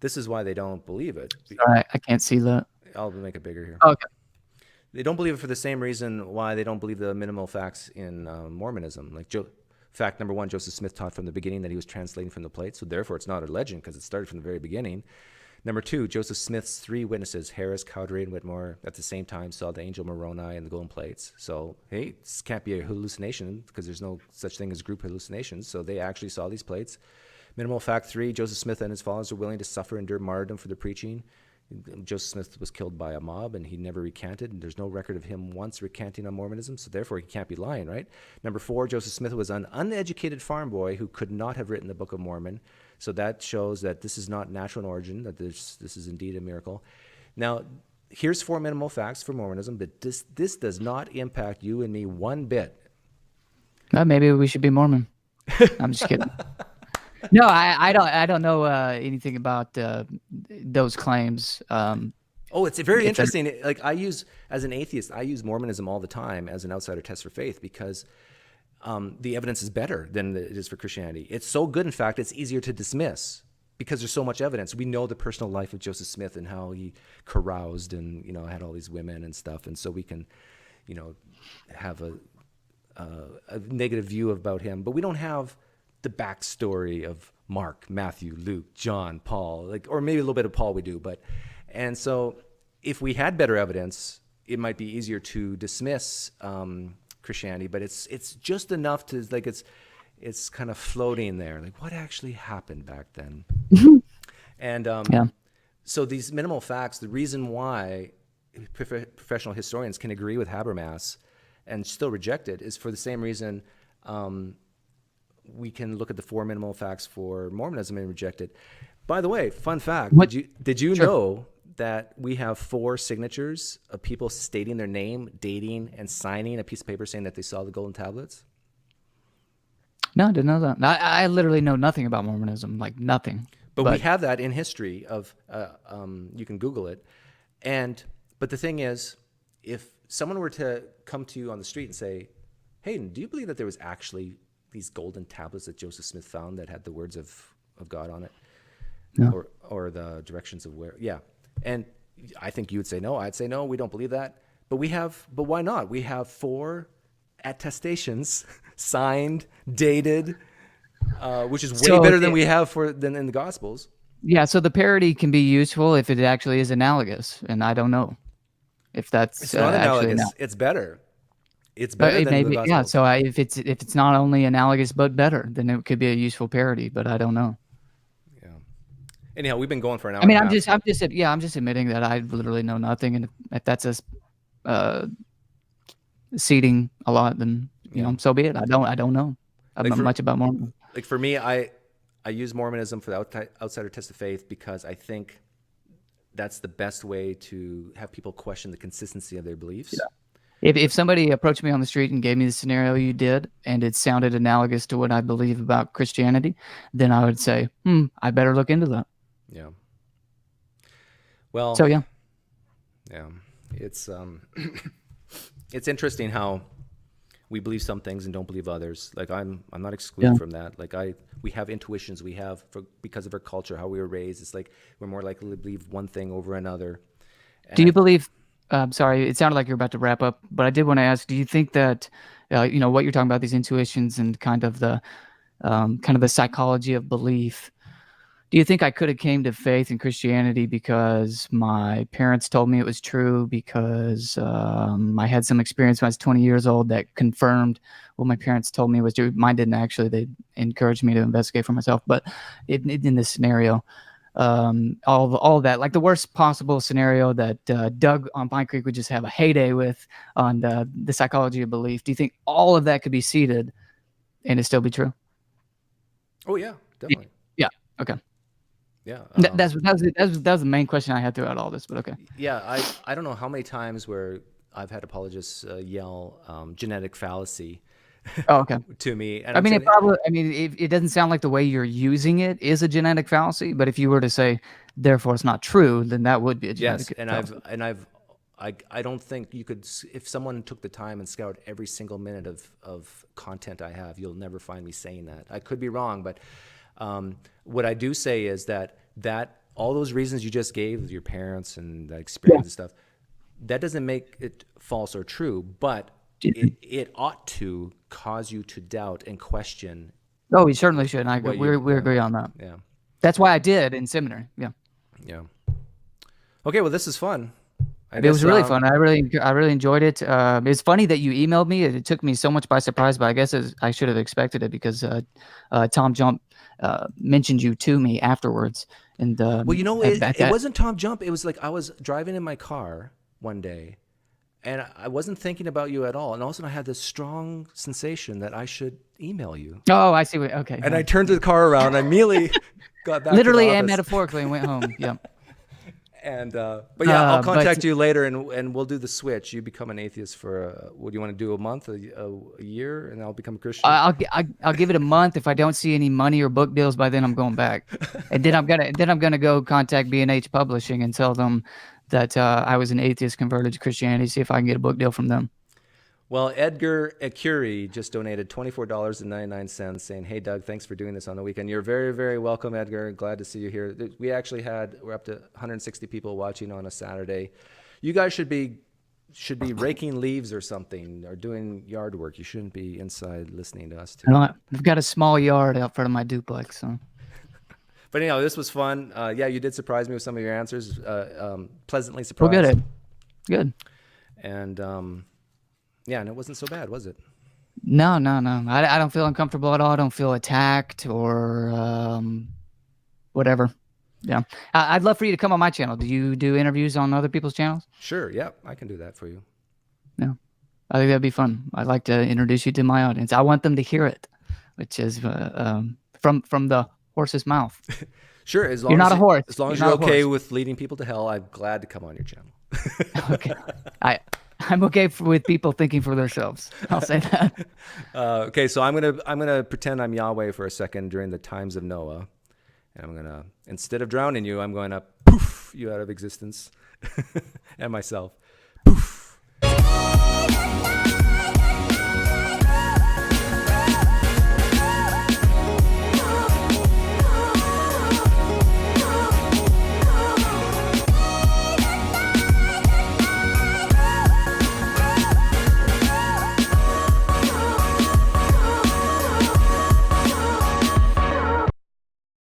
this is why they don't believe it. Sorry, I can't see that. I'll make it bigger here. Okay. They don't believe it for the same reason why they don't believe the minimal facts in Mormonism. Like fact number 1, Joseph Smith taught from the beginning that he was translating from the plate, so therefore it's not a legend because it started from the very beginning. Number 2, Joseph Smith's 3 witnesses, Harris, Cowdery, and Whitmore, at the same time saw the angel Moroni and the golden plates. So, hey, this can't be a hallucination because there's no such thing as group hallucinations. So they actually saw these plates. Minimal fact 3, Joseph Smith and his followers were willing to suffer and endure martyrdom for their preaching. Joseph Smith was killed by a mob, and he never recanted, and there's no record of him once recanting on Mormonism, so therefore he can't be lying, right? Number 4, Joseph Smith was an uneducated farm boy who could not have written the Book of Mormon, so that shows that this is not natural in origin, that this is indeed a miracle. Now, here's 4 minimal facts for Mormonism, but this does not impact you and me one bit. Maybe we should be Mormon. I'm just kidding. No, I don't know anything about those claims. It's very interesting. Like as an atheist, I use Mormonism all the time as an outsider test for faith because the evidence is better than it is for Christianity. It's so good, in fact, it's easier to dismiss because there's so much evidence. We know the personal life of Joseph Smith and how he caroused and had all these women and stuff, and so we can, have a negative view about him, but we don't have the backstory of Mark, Matthew, Luke, John, Paul, or maybe a little bit of Paul we do, and so if we had better evidence, it might be easier to dismiss Christianity, but it's just enough to it's kind of floating there, like what actually happened back then. And so these minimal facts, the reason why professional historians can agree with Habermas and still reject it is for the same reason. We can look at the 4 minimal facts for Mormonism and reject it. By the way, fun fact, did you know that we have 4 signatures of people stating their name, dating, and signing a piece of paper saying that they saw the golden tablets? No, I didn't know that. I literally know nothing about Mormonism, like nothing. But we have that in history of, you can Google it. But the thing is, if someone were to come to you on the street and say, hey, do you believe that there was actually these golden tablets that Joseph Smith found that had the words of God on it, or the directions of where? Yeah, and I think you would say no. I'd say no. We don't believe that. But why not? We have 4 attestations signed, dated, which is way better than we have than in the Gospels. Yeah. So the parity can be useful if it actually is analogous, and I don't know if that's it's not analogous. It's better. It's better than maybe, the Gospels. yeah. So if it's not only analogous but better, then it could be a useful parody. But I don't know. Yeah. Anyhow, we've been going for an hour. I mean, I'm just admitting that I literally know nothing, and if that's us seeding a lot, then so be it. I don't know much about Mormon. Like for me, I use Mormonism for the outsider test of faith because I think that's the best way to have people question the consistency of their beliefs. Yeah. If somebody approached me on the street and gave me the scenario you did, and it sounded analogous to what I believe about Christianity, then I would say, I better look into that. Yeah. Well. So yeah. Yeah. It's it's interesting how we believe some things and don't believe others. Like I'm not excluded from that. Like we have intuitions we have because of our culture, how we were raised. It's like we're more likely to believe one thing over another. And do you believe? Sorry, it sounded like you're about to wrap up, but I did want to ask: do you think that what you're talking about, these intuitions and kind of the psychology of belief? Do you think I could have came to faith in Christianity because my parents told me it was true, because I had some experience when I was 20 years old that confirmed what my parents told me was true? Mine didn't actually. They encouraged me to investigate for myself. But in this scenario, all of that, like the worst possible scenario that Doug on PineCreek would just have a heyday with on the psychology of belief, do you think all of that could be seeded and it still be true? Oh, yeah, definitely. Yeah, okay. Yeah, that was the main question I had throughout all this, but okay. Yeah, I don't know how many times where I've had apologists yell genetic fallacy to me. And it doesn't sound like the way you're using it is a genetic fallacy, but if you were to say, therefore it's not true, then that would be a genetic fallacy. I don't think you could, if someone took the time and scoured every single minute of content I have, you'll never find me saying that. I could be wrong, but what I do say is that all those reasons you just gave with your parents and the experience and stuff, that doesn't make it false or true, but it ought to cause you to doubt and question. Oh, we certainly should. And I agree. We agree on that. Yeah. That's why I did in seminary. Yeah. Yeah. Okay. Well, this is fun. It was really fun. I really enjoyed it. It's funny that you emailed me. It took me so much by surprise, but I guess I should have expected it because Tom Jump mentioned you to me afterwards. And well, it wasn't Tom Jump. It was like I was driving in my car one day, and I wasn't thinking about you at all. And all of a sudden, I had this strong sensation that I should email you. Oh, I see. Okay. And I turned the car around. And I immediately got back. Literally to the and office. Metaphorically, and went home. Yeah. And but yeah, I'll contact you later, and we'll do the switch. You become an atheist for what do you want to do? A month, a year, and I'll become a Christian. I'll give it a month. If I don't see any money or book deals by then, I'm going back. And then I'm gonna go contact B&H Publishing and tell them that I was an atheist converted to Christianity. See if I can get a book deal from them. Well, Edgar Curie just donated $24.99 saying, "Hey, Doug, thanks for doing this on the weekend." You're very, very welcome, Edgar. Glad to see you here. We're up to 160 people watching on a Saturday. You guys should be raking leaves or something, or doing yard work. You shouldn't be inside listening to us too. I've got a small yard out front of my duplex. So. But anyhow, this was fun. Yeah, you did surprise me with some of your answers. Pleasantly surprised. Well, good. And yeah, and it wasn't so bad, was it? No. I don't feel uncomfortable at all. I don't feel attacked or whatever. Yeah. I'd love for you to come on my channel. Do you do interviews on other people's channels? Sure. Yeah, I can do that for you. Yeah. I think that'd be fun. I'd like to introduce you to my audience. I want them to hear it, which is from the horse's mouth. Sure. As long you're not a horse. As long as you're okay with leading people to hell, I'm glad to come on your channel. Okay. I'm okay with people thinking for themselves. I'll say that. Okay, so I'm gonna pretend I'm Yahweh for a second during the times of Noah, and I'm gonna, instead of drowning you, I'm going to poof you out of existence, and myself.